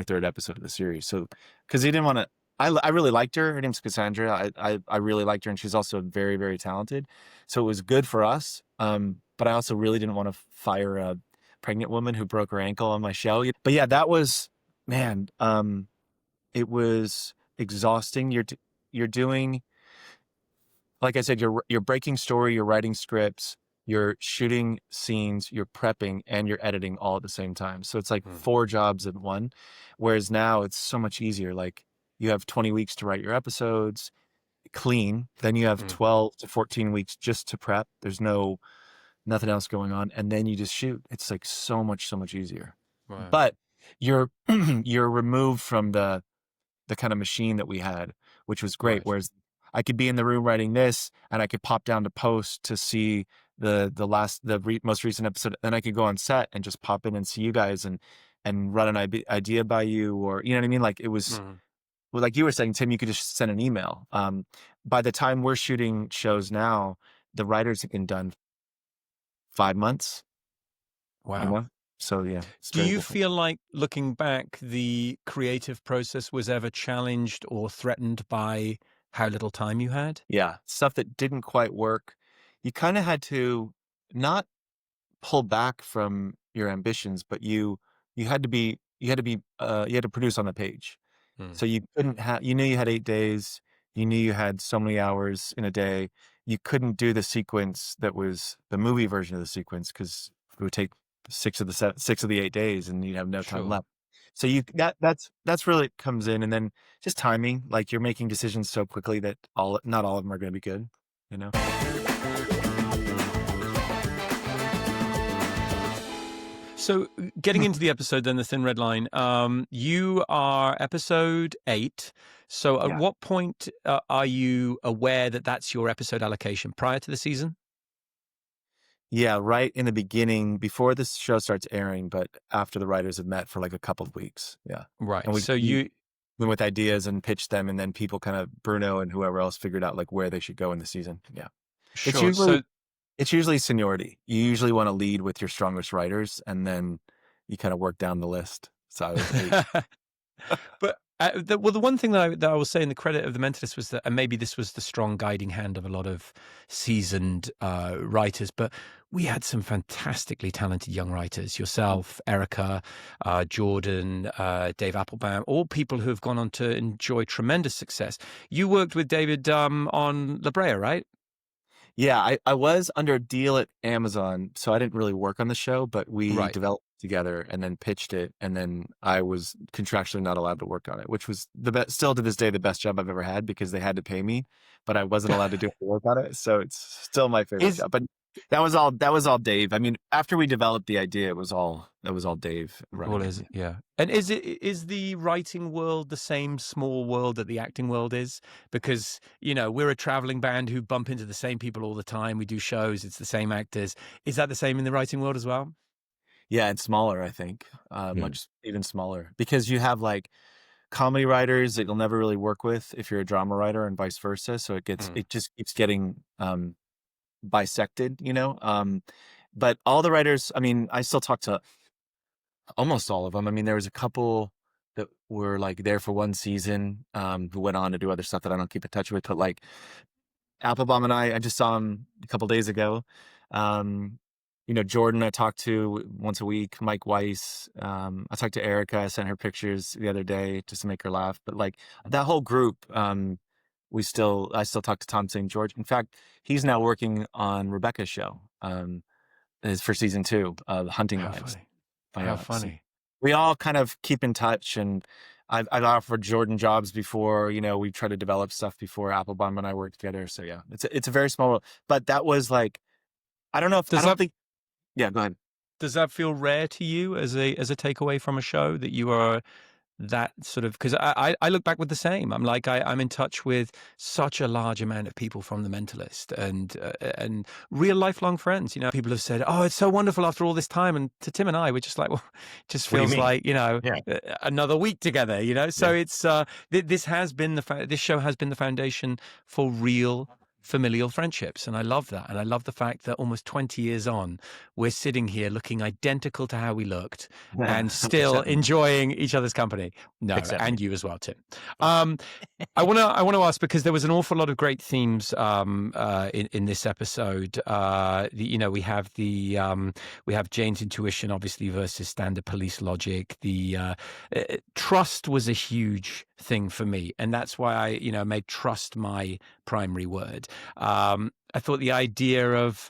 third episode of the series. So, cause he didn't want to, I really liked her. Her name's Cassandra. I really liked her, and she's also very, very talented. So it was good for us. But I also really didn't want to fire a pregnant woman who broke her ankle on my show. But yeah, that was, man. It was exhausting. You're doing, like I said, you're breaking story, you're writing scripts, you're shooting scenes, you're prepping, and you're editing all at the same time. So it's like 4 jobs in one. Whereas now it's so much easier. Like, you have 20 weeks to write your episodes clean. Then you have 12 to 14 weeks just to prep. There's nothing else going on. And then you just shoot. It's like so much easier. Wow. But you're removed from the kind of machine that we had, which was great. Right. Whereas I could be in the room writing this and I could pop down to post to see the most recent episode. Then I could go on set and just pop in and see you guys and run an idea by you, or, you know what I mean? Like it was, well, like you were saying, Tim, you could just send an email. By the time we're shooting shows now, the writers have been done 5 months. Wow. So yeah. Do you feel like, looking back, the creative process was ever challenged or threatened by how little time you had? Yeah. Stuff that didn't quite work. You kind of had to not pull back from your ambitions, but you you had to produce on the page. Hmm. So you couldn't have, you knew you had 8 days, you knew you had so many hours in a day. You couldn't do the sequence that was the movie version of the sequence because it would take 6 of the 8 days and you'd have no time Sure. left. So that's really comes in, and then just timing, like you're making decisions so quickly that not all of them are going to be good, you know? So getting into the episode, then, the Thin Red Line, you are episode 8. So at what point are you aware that that's your episode allocation? Prior to the season? Yeah, right in the beginning, before this show starts airing, but after the writers have met for like a couple of weeks. Yeah. Right. And So we went with ideas and pitched them, and then people kind of, Bruno and whoever else, figured out like where they should go in the season. Yeah. Sure. It's usually seniority. You usually want to lead with your strongest writers, and then you kind of work down the list. So I was 8. But the one thing that I will say in the credit of The Mentalist was that, and maybe this was the strong guiding hand of a lot of seasoned writers, but we had some fantastically talented young writers. Yourself, Erica, Jordan, Dave Applebaum, all people who have gone on to enjoy tremendous success. You worked with David on La Brea, right? Yeah, I was under a deal at Amazon, so I didn't really work on the show, but we developed together and then pitched it, and then I was contractually not allowed to work on it, which was still to this day the best job I've ever had because they had to pay me, but I wasn't allowed to do any work on it, so it's still my favorite job. But that was all Dave. I mean, after we developed the idea, that was all Dave running. Well, is it? Yeah. And is the writing world the same small world that the acting world is? Because, we're a traveling band who bump into the same people all the time. We do shows. It's the same actors. Is that the same in the writing world as well? Yeah, it's smaller, I think. Much even smaller, because you have like comedy writers that you'll never really work with if you're a drama writer, and vice versa. So it just keeps getting bisected, but all the writers, I mean, I still talk to almost all of them. I mean, there was a couple that were like there for one season, who went on to do other stuff that I don't keep in touch with, but like Applebaum and I just saw him a couple days ago. Jordan I talked to once a week, Mike Weiss. I talked to Erica. I sent her pictures the other day just to make her laugh. But like that whole group, I still talk to Tom St. George. In fact, he's now working on Rebecca's show, is for season 2 of Hunting Wives. How funny. So we all kind of keep in touch, and I've offered Jordan jobs before. We've tried to develop stuff before. Applebaum and I worked together. So yeah, it's a very small world. But that was like, I don't know if yeah, go ahead. Does that feel rare to you as a takeaway from a show that you are that sort of, because I look back with the same. I'm like, I'm in touch with such a large amount of people from The Mentalist and real lifelong friends. People have said, "Oh, it's so wonderful after all this time." And to Tim and I, we're just like, well, it just feels like, another week together, So it's, this show has been the foundation for real familial friendships, and I love that. And I love the fact that almost 20 years on, we're sitting here looking identical to how we looked and still enjoying each other's company. No, and you as well, Tim. I want to ask, because there was an awful lot of great themes in this episode. We have Jane's intuition, obviously, versus standard police logic. The trust was a huge thing for me, and that's why I made trust my primary word. I thought the idea of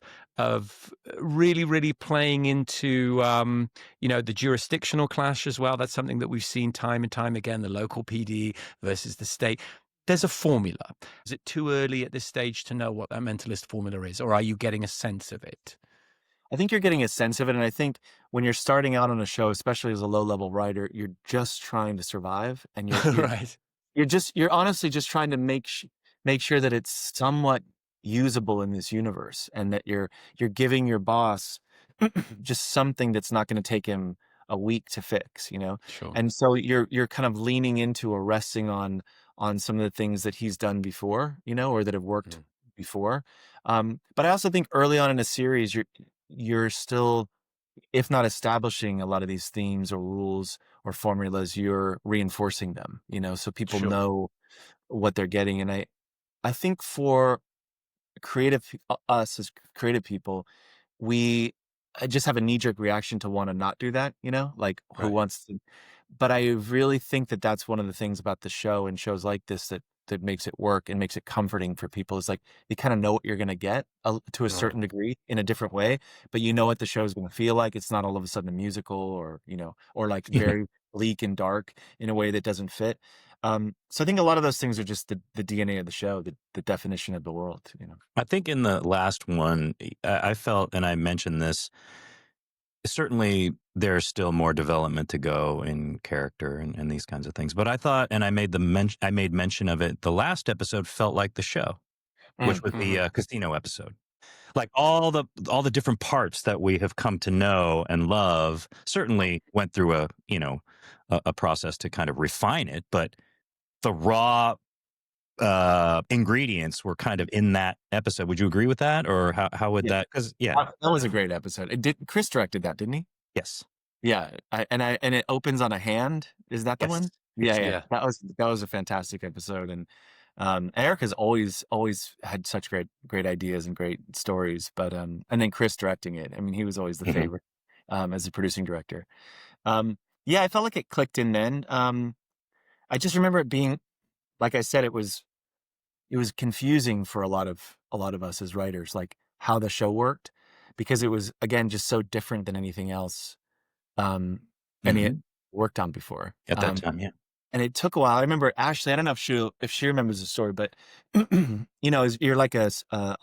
really, really playing into the jurisdictional clash as well. That's something that we've seen time and time again. The local PD versus the state. There's a formula. Is it too early at this stage to know what that Mentalist formula is, or are you getting a sense of it? I think you're getting a sense of it, and I think when you're starting out on a show, especially as a low-level writer, you're just trying to survive, and you're right. You're honestly just trying to make sure that it's somewhat usable in this universe, and that you're giving your boss just something that's not going to take him a week to fix, Sure. And so you're kind of leaning into or resting on some of the things that he's done before, or that have worked before. But I also think early on in a series, you're still, if not establishing a lot of these themes or rules or formulas, you're reinforcing them, so people know what they're getting. And I think for us as creative people, we I just have a knee-jerk reaction to want to not do that, like who Right. wants to, but I really think that that's one of the things about the show and shows like this that makes it work and makes it comforting for people is like you kind of know what you're going to get to a certain degree in a different way, but you know what the show is going to feel like. It's not all of a sudden a musical or, or like very bleak and dark in a way that doesn't fit. So I think a lot of those things are just the DNA of the show, the definition of the world, I think in the last one, I felt, and I mentioned this, certainly there's still more development to go in character and these kinds of things. But I thought, and I made mention of it, the last episode felt like the show, which was the casino episode. Like all the different parts that we have come to know and love certainly went through a process to kind of refine it, but the raw ingredients were kind of in that episode. Would you agree with that, or how would that? Because that was a great episode. Chris directed that, didn't he? Yes. Yeah, and it opens on a hand. Is that the one? Yeah. That was a fantastic episode, and Eric has always had such great ideas and great stories. But and then Chris directing it. I mean, he was always the favorite as a producing director. I felt like it clicked in then. I just remember it being, like I said, it was confusing for a lot of us as writers, like how the show worked, because it was, again, just so different than anything else any had worked on before at that time. Yeah. And it took a while. I remember Ashley, I don't know if she remembers the story, but you're like a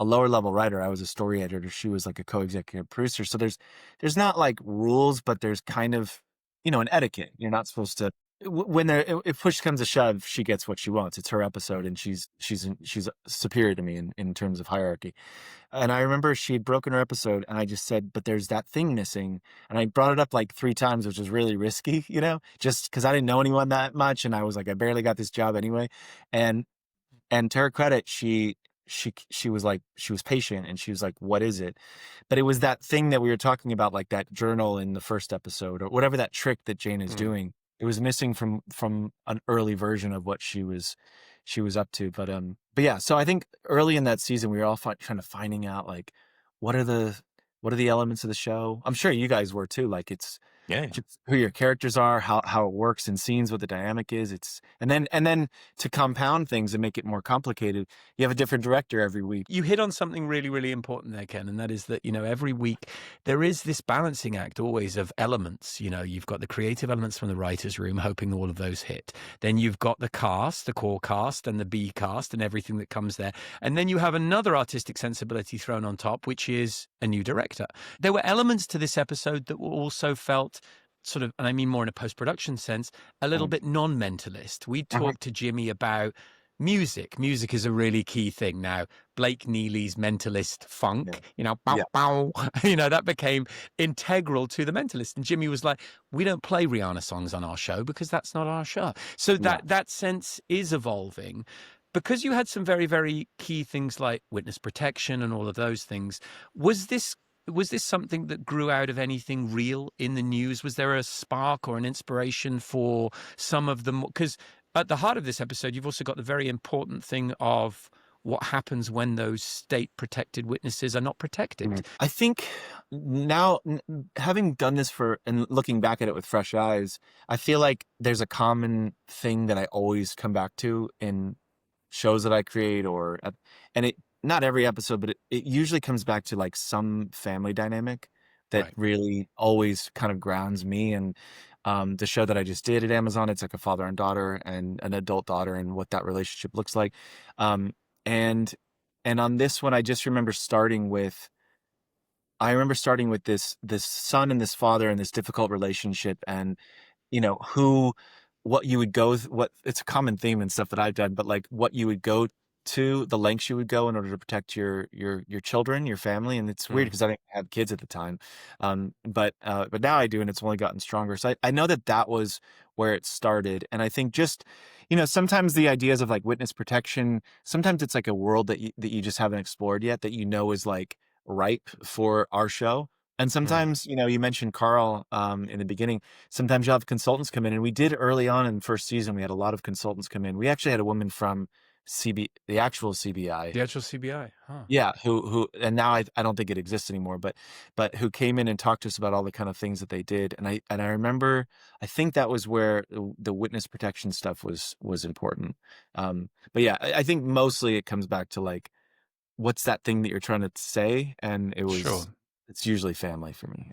lower level writer. I was a story editor. She was like a co-executive producer. So there's not like rules, but there's kind of, an etiquette. You're not supposed to, if push comes to shove, she gets what she wants. It's her episode, and she's superior to me in terms of hierarchy. And I remember she had broken her episode, and I just said, but there's that thing missing. And I brought it up like 3 times, which was really risky, just because I didn't know anyone that much. And I was like, I barely got this job anyway. And to her credit, she was like, she was patient, and she was like, what is it? But it was that thing that we were talking about, like that journal in the first episode, or whatever that trick that Jane is doing. It was missing from an early version of what she was up to. But yeah, so I think early in that season, we were all trying to finding out, like, what are the elements of the show? I'm sure you guys were too. Like, it's just who your characters are, how it works in scenes, what the dynamic is. And then to compound things and make it more complicated, you have a different director every week. You hit on something really, really important there, Ken, and that is that, every week there is this balancing act always of elements. You've got the creative elements from the writer's room, hoping all of those hit. Then you've got the cast, the core cast and the B cast and everything that comes there. And then you have another artistic sensibility thrown on top, which is a new director. There were elements to this episode that were also felt sort of, and I mean more in a post-production sense, a little bit non-mentalist. We talked to Jimmy about music. Music is a really key thing. Now, Blake Neely's Mentalist funk, bow, bow, that became integral to the Mentalist. And Jimmy was like, we don't play Rihanna songs on our show because that's not our show. So that sense is evolving. Because you had some very, very key things like witness protection and all of those things, was this something that grew out of anything real in the news? Was there a spark or an inspiration for some of them? Because at the heart of this episode, you've also got the very important thing of what happens when those state-protected witnesses are not protected. I think now, having done this and looking back at it with fresh eyes, I feel like there's a common thing that I always come back to in shows that I create, and it, not every episode, but it usually comes back to like some family dynamic that really always kind of grounds me. And the show that I just did at Amazon, it's like a father and daughter and an adult daughter and what that relationship looks like. And on this one, I just remember starting with this son and this father and this difficult relationship, and what you would go, it's a common theme and stuff that I've done, but like what you would go to, the lengths you would go in order to protect your children, your family. And it's weird because I didn't have kids at the time. But now I do, and it's only gotten stronger. So I know that was where it started. And I think just, sometimes the ideas of like witness protection, sometimes it's like a world that you just haven't explored yet, that is like ripe for our show. And sometimes, you mentioned Carl in the beginning, sometimes you'll have consultants come in, and we did early on in the first season, we had a lot of consultants come in. We actually had a woman from the actual CBI. The actual CBI, huh? Yeah, who and now I don't think it exists anymore, but who came in and talked to us about all the kind of things that they did, and I remember, I think that was where the witness protection stuff was important. But yeah, I think mostly it comes back to like, what's that thing that you're trying to say, and Sure. it's usually family for me.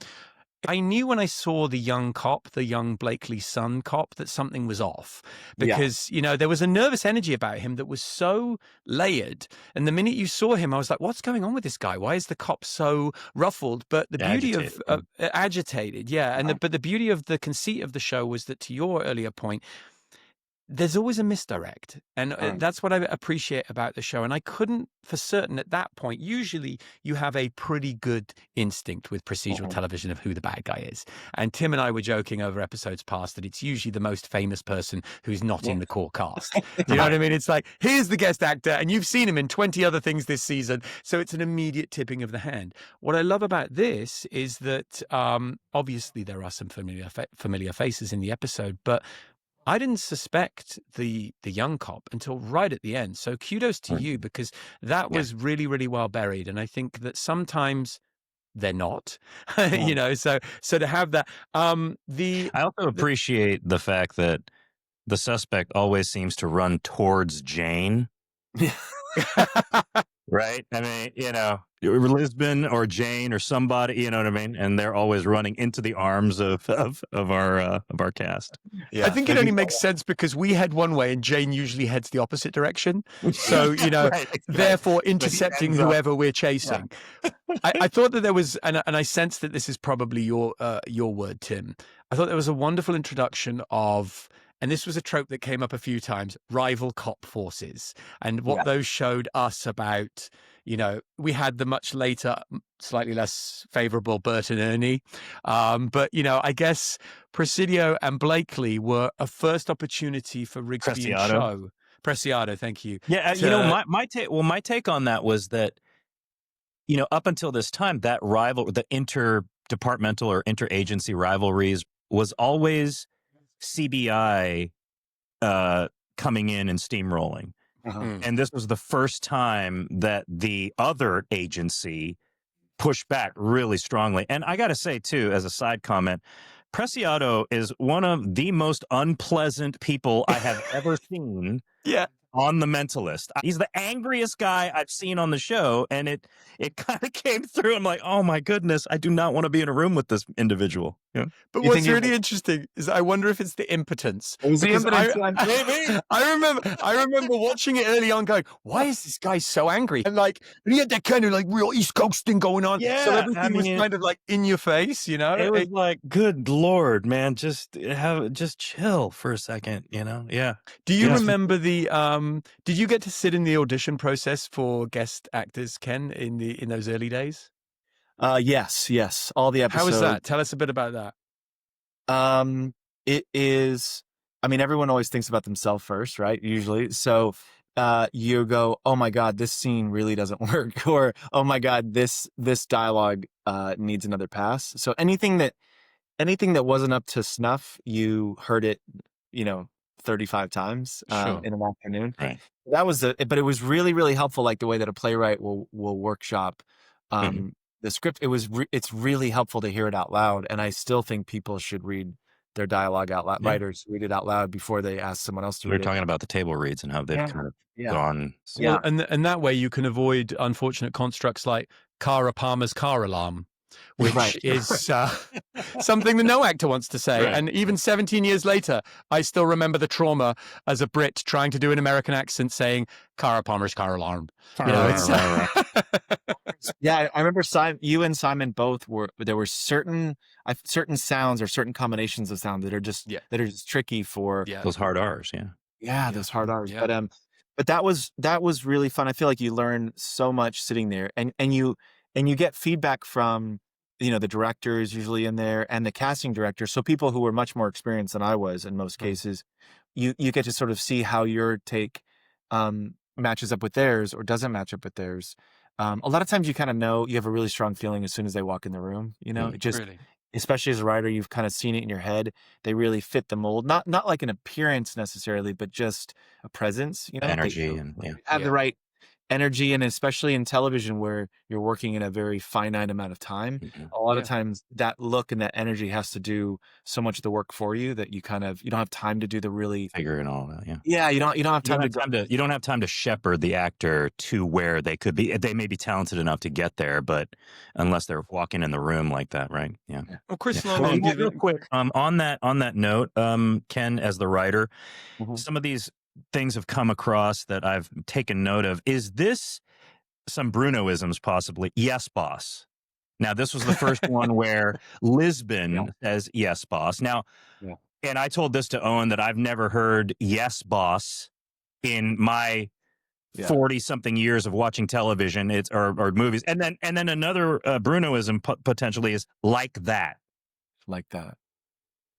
I knew when I saw the young cop, the young Blakely son cop, that something was off because, there was a nervous energy about him that was so layered. And the minute you saw him, I was like, what's going on with this guy? Why is the cop so ruffled? But the beauty of agitated. Yeah. And but the beauty of the conceit of the show was that, to your earlier point, there's always a misdirect. And that's what I appreciate about the show. And I couldn't for certain at that point. Usually you have a pretty good instinct with procedural television of who the bad guy is. And Tim and I were joking over episodes past that it's usually the most famous person who's not in the core cast. You know what I mean? It's like, here's the guest actor and you've seen him in 20 other things this season. So it's an immediate tipping of the hand. What I love about this is that obviously there are some familiar faces in the episode, but I didn't suspect the young cop until right at the end. So kudos to you, because that was really, really well buried. And I think that sometimes they're not, so to have that. I also appreciate the fact that the suspect always seems to run towards Jane. Right? I mean, Lisbon or Jane or somebody, you know what I mean? And they're always running into the arms of our cast. Yeah. I think it only makes sense because we head one way and Jane usually heads the opposite direction. So, therefore intercepting whoever we're chasing. Yeah. I thought that there was, and I sense that this is probably your word, Tim. I thought there was a wonderful introduction of, and this was a trope that came up a few times, rival cop forces, and what those showed us about, we had the much later, slightly less favorable Bert and Ernie. But, I guess Presidio and Blakely were a first opportunity for Rigsby and Show. Preciado, thank you. Yeah, my take on that was that, up until this time, that the interdepartmental or interagency rivalries was always CBI coming in and steamrolling. And this was the first time that the other agency pushed back really strongly. And I got to say, too, as a side comment, Preciado is one of the most unpleasant people I have ever seen on The Mentalist. He's the angriest guy I've seen on the show, and it kind of came through. I'm like, oh my goodness, I do not want to be in a room with this individual. Yeah. But what's really interesting is I wonder if it's the impotence. It was the impotence. I remember watching it early on going, why is this guy so angry? And he had that kind of real East Coast thing going on. Yeah, so everything was kind of in your face, It was like, good Lord, man, just chill for a second, Yeah. Do you remember did you get to sit in the audition process for guest actors, Ken, in those early days? Yes. All the episodes. How was that? Tell us a bit about that. It is, everyone always thinks about themselves first, right? Usually. So, you go, oh my God, this scene really doesn't work. Or, oh my God, this dialogue, needs another pass. So anything that wasn't up to snuff, you heard it, 35 times, in an afternoon. Right. That was but it was really, really helpful. Like the way that a playwright will workshop, the script. It's really helpful to hear it out loud. And I still think people should read their dialogue out loud. Writers read it out loud before they ask someone else to read it. We're talking about the table reads and how they've kind of gone. Well, and that way you can avoid unfortunate constructs like Cara Palmer's car alarm, which is something that no actor wants to say. Right. And even 17 years later, I still remember the trauma as a Brit trying to do an American accent saying Cara Palmer's car alarm. Yeah, I remember you and Simon both there were certain sounds or certain combinations of sound that are just tricky for those hard R's. Those hard R's. Yeah. But that was really fun. I feel like you learn so much sitting there, and you get feedback from the directors usually in there and the casting director. So people who were much more experienced than I was in most cases, you get to sort of see how your take matches up with theirs or doesn't match up with theirs. A lot of times you kind of know, you have a really strong feeling as soon as they walk in the room. It just really? especially as a writer, you've kind of seen it in your head. They really fit the mold, not like an appearance necessarily, but just a presence. Energy they have the right energy, and especially in television where you're working in a very finite amount of time, a lot of times that look and that energy has to do so much of the work for you that you don't have time to do the really figure it all out. You don't have time you don't have time to shepherd the actor to where they could be. They may be talented enough to get there, but unless they're walking in the room like that, right? Yeah. Well, Chris Long, real quick, on that note, Ken, as the writer, some of these things have come across that I've taken note of. Is this some Brunoisms possibly? Yes, boss. Now, this was the first one where Lisbon says yes, boss. Now, and I told this to Owen that I've never heard yes, boss in my 40-something years of watching television or movies. And then another Brunoism potentially is like that. Like that.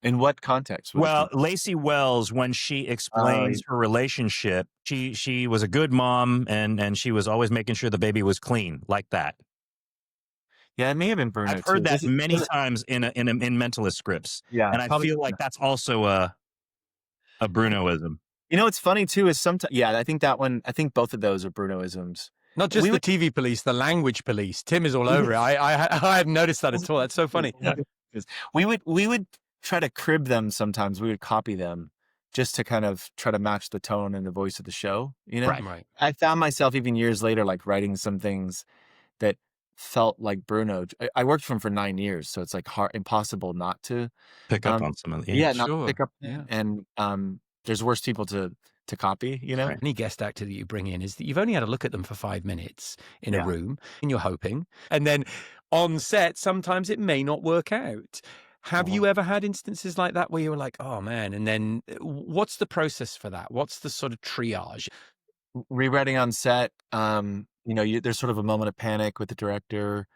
In what context? Well, Lacey Wells, when she explains her relationship, she was a good mom and she was always making sure the baby was clean, like that. Yeah, it may have been Bruno. I've heard that many times in Mentalist scripts. Yeah, and I feel like that's also a Brunoism. What's funny too is sometimes. Yeah, I think that one. I think both of those are Brunoisms. Not just the TV police, the language police. Tim is all over it. I hadn't noticed that at all. That's so funny. We would try to crib them sometimes. We would copy them just to kind of try to match the tone and the voice of the show. Right. I found myself even years later, like writing some things that felt like Bruno. I worked for him for 9 years, so it's like impossible not to pick up on some of the to pick up. Yeah. And there's worse people to copy. Any guest actor that you bring in is that you've only had to look at them for 5 minutes in a room, and you're hoping, and then on set sometimes it may not work out. Have you ever had instances like that where you were like, oh man, and then what's the process for that? What's the sort of triage? Rewriting on set, there's sort of a moment of panic with the director,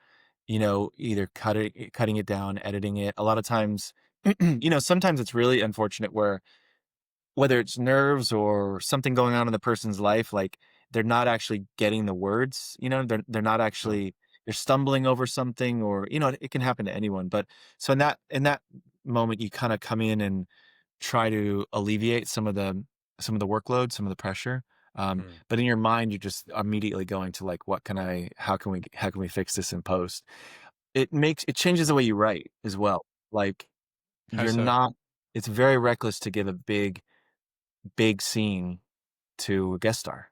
either cutting it down, editing it. A lot of times, sometimes it's really unfortunate whether it's nerves or something going on in the person's life, like they're not actually getting the words, they're not actually, they're stumbling over something, or, it can happen to anyone. But so in that moment, you kind of come in and try to alleviate some of the workload, some of the pressure. But in your mind, you're just immediately going to like, how can we fix this in post? It changes the way you write as well. Like it's very reckless to give a big scene to a guest star.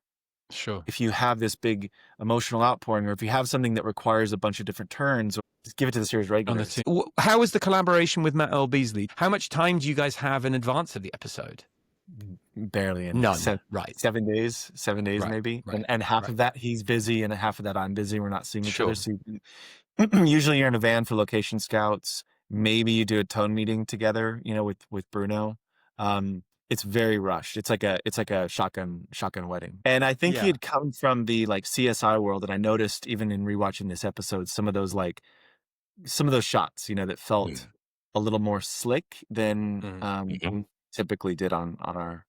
Sure. If you have this big emotional outpouring, or if you have something that requires a bunch of different turns, just give it to the series regulars. How was the collaboration with Matt Earl Beasley? How much time do you guys have in advance of the episode? Barely. None. 7 days, maybe. Right. And half of that he's busy, and half of that I'm busy. We're not seeing each other. So usually you're in a van for location scouts. Maybe you do a tone meeting together, with Bruno. It's very rushed. It's like a shotgun wedding. And I think he had come from the like CSI world, and I noticed even in rewatching this episode, some of those shots, that felt a little more slick than typically did on our.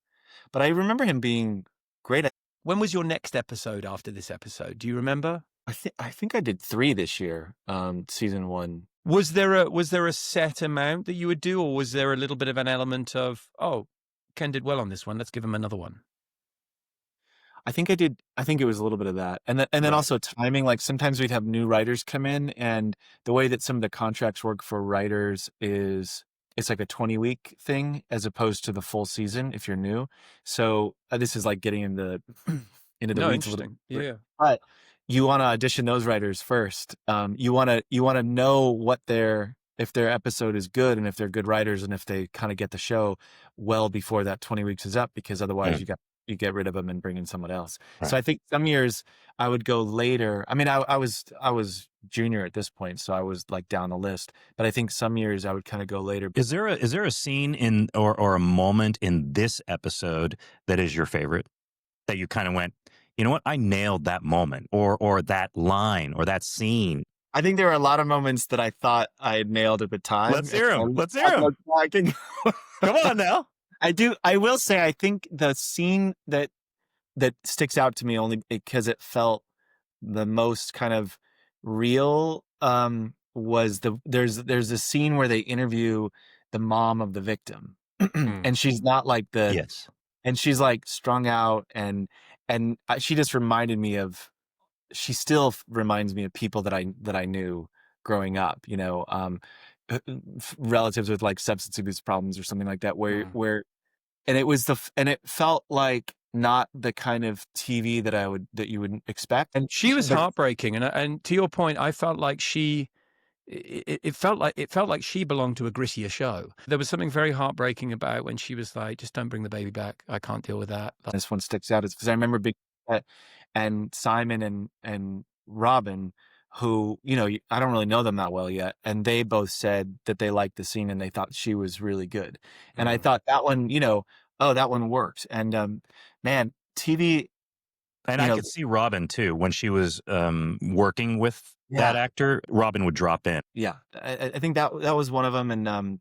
But I remember him being great. When was your next episode after this episode? Do you remember? I think I did 3 this year, season 1. Was there a set amount that you would do, or was there a little bit of an element of, oh, Ken did well on this one, let's give him another one? I think it was a little bit of that. And then also timing, like sometimes we'd have new writers come in, and the way that some of the contracts work for writers is it's like a 20-week thing as opposed to the full season if you're new. So this is like getting into the weeds a little bit. Yeah. But you want to audition those writers first. You want to know if their episode is good, and if they're good writers, and if they kind of get the show well before that 20 weeks is up, because otherwise you get rid of them and bring in someone else. Right. So I think some years I would go later. I mean, I was junior at this point, so I was like down the list, but I think some years I would kind of go later. Is there a scene in or a moment in this episode that is your favorite, that you kind of went, you know what, I nailed that moment, or that line, or that scene? I think there are a lot of moments that I thought I had nailed at the time. Let's hear them. Come on now. I will say, I think the scene that sticks out to me only because it felt the most kind of real, was there's a scene where they interview the mom of the victim, and she's not like and she's like strung out, and she just reminded me of, she still reminds me of people that I knew growing up, relatives with like substance abuse problems or something like that, where and it felt like not the kind of TV that you would expect. And she was heartbreaking, and to your point, I felt like it felt like she belonged to a grittier show. There was something very heartbreaking about when she was like, "Just don't bring the baby back. I can't deal with that." This one sticks out is because I remember Big and Simon and Robin, who, I don't really know them that well yet, and they both said that they liked the scene and they thought she was really good. And I thought that one, that one worked. And man, TV. And I could see Robin too when she was working with that actor. Robin would drop in. Yeah, I think that was one of them, and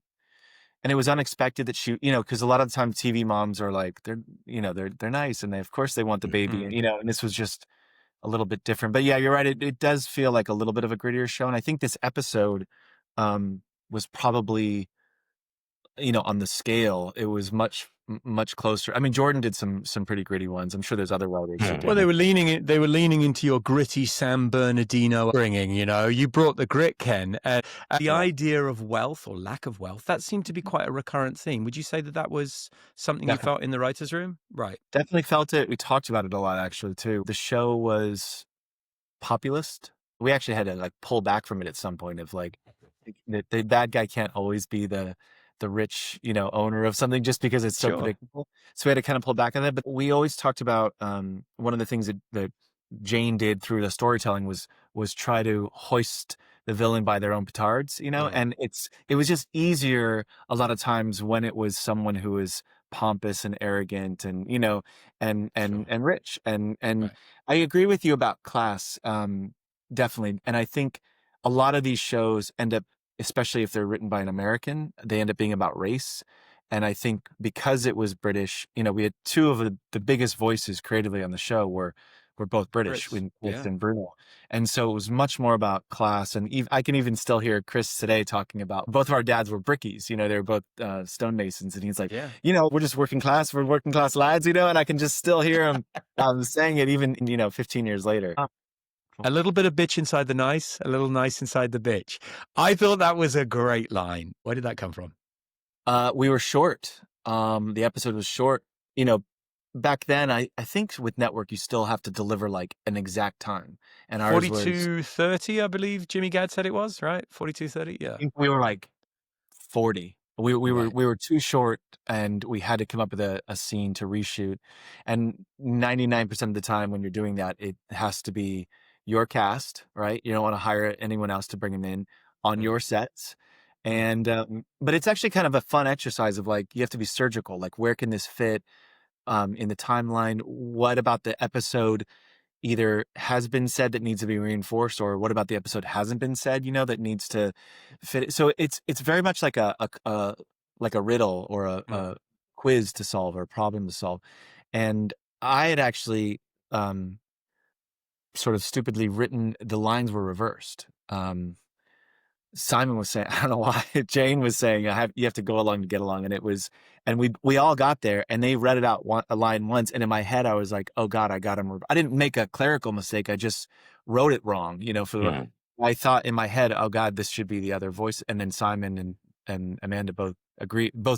it was unexpected that she, because a lot of the time TV moms are like, they're nice, and of course they want the baby, and this was just a little bit different. But yeah, you're right. It does feel like a little bit of a grittier show, and I think this episode was probably, on the scale, it was much closer. I mean, Jordan did some pretty gritty ones. I'm sure there's other writers. Well, they were leaning into your gritty San Bernardino bringing. You brought the grit, Ken. The idea of wealth or lack of wealth, that seemed to be quite a recurrent theme. Would you say that was something you felt in the writers' room? Right. Definitely felt it. We talked about it a lot, actually, too. The show was populist. We actually had to like pull back from it at some point of like, the bad guy can't always be the rich, owner of something just because it's so predictable. So we had to kind of pull back on that. But we always talked about one of the things that Jane did through the storytelling was try to hoist the villain by their own petards, and it was just easier a lot of times when it was someone who is pompous and arrogant and, and rich. And right. I agree with you about class, definitely. And I think a lot of these shows end up, especially if they're written by an American, they end up being about race. And I think because it was British, we had two of the biggest voices creatively on the show were both British, with and Bruno. And so it was much more about class. And I can even still hear Chris today talking about both of our dads were brickies, they were both stonemasons. And he's like, we're just working class lads, and I can just still hear him saying it even, 15 years later. A little bit of bitch inside the nice, a little nice inside the bitch. I thought that was a great line. Where did that come from? We were short. The episode was short. Back then, I think with network, you still have to deliver like an exact time. And ours 42:30, I believe Jimmy Gadd said it was, right? 42:30, yeah. I think we were like 40. We were too short, and we had to come up with a scene to reshoot. And 99% of the time when you're doing that, it has to be your cast, right? You don't want to hire anyone else to bring them in on your sets. And but it's actually kind of a fun exercise of like, you have to be surgical. Like, where can this fit in the timeline? What about the episode either has been said that needs to be reinforced, or what about the episode hasn't been said, that needs to fit? So it's very much like a riddle or a quiz to solve, or a problem to solve. And I had actually sort of stupidly written, the lines were reversed. Simon was saying, I don't know why, Jane was saying, you have to go along to get along. And we all got there, and they read it out a line once. And in my head, I was like, oh God, I got him. I didn't make a clerical mistake. I just wrote it wrong, I thought in my head, oh God, this should be the other voice. And then Simon and Amanda both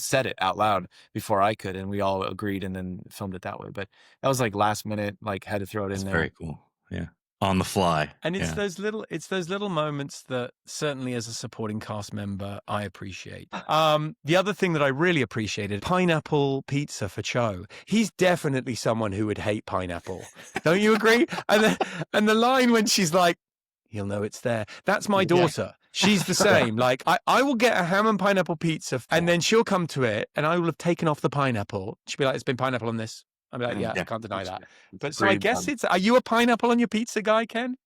said it out loud before I could. And we all agreed and then filmed it that way. But that was like last minute, like had to throw it in there. Very cool. Yeah. On the fly. And it's those little moments that certainly as a supporting cast member, I appreciate. The other thing that I really appreciated, pineapple pizza for Cho. He's definitely someone who would hate pineapple. Don't you agree? And the line when she's like, he'll know it's there. That's my daughter. She's the same. Like, I will get a ham and pineapple pizza, and then she'll come to it, and I will have taken off the pineapple. She'll be like, there's been pineapple on this. I'll be like, I can't deny that. But so I guess are you a pineapple on your pizza guy, Ken?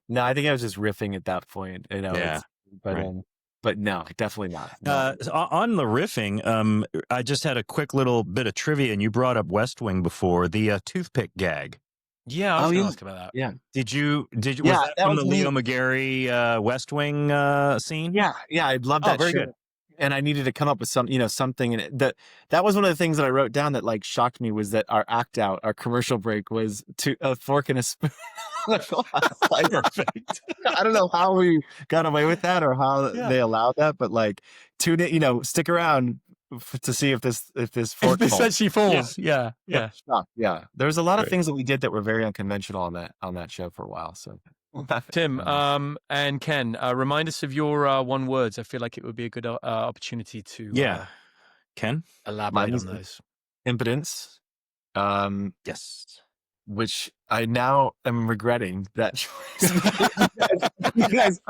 No, I think I was just riffing at that point. But no, definitely not. No. On the riffing, I just had a quick little bit of trivia, and you brought up West Wing before, the toothpick gag. Yeah, I was going to ask about that. Yeah. Was that that from was the Leo me. McGarry West Wing scene? Yeah, I love that very show. good. And I needed to come up with something. And that was one of the things that I wrote down that like shocked me was that our act out, our commercial break was to a fork and a spoon. Perfect. I don't know how we got away with that or how they allowed that, but like tune in, stick around to see if this fork falls. Actually falls. Yeah. Yeah. There's a lot of things that we did that were very unconventional on that show for a while. So Tim and Ken, remind us of your one words. I feel like it would be a good opportunity to Ken, elaborate on those. Impotence. Yes. Which I now am regretting that choice.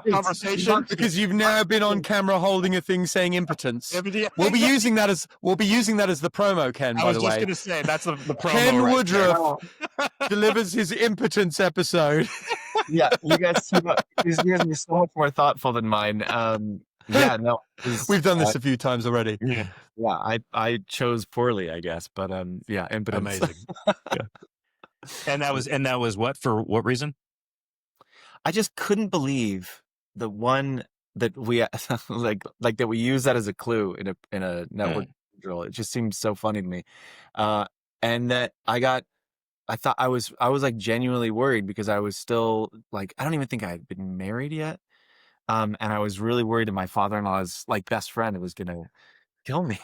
Conversation because you've now been on camera holding a thing saying impotence. We'll be using that as the promo, Ken. By the way, I was just going to say that's the promo. Ken Woodruff delivers his impotence episode. Yeah, you guys are so much more thoughtful than mine. We've done this a few times already. Yeah, I chose poorly, I guess, but impotence. Amazing. And that was what, for what reason? I just couldn't believe the one that we like that we use that as a clue in a network drill. It just seemed so funny to me, and that I thought I was like genuinely worried because I was still like I don't even think I had been married yet, and I was really worried that my father-in-law's like best friend was gonna kill me.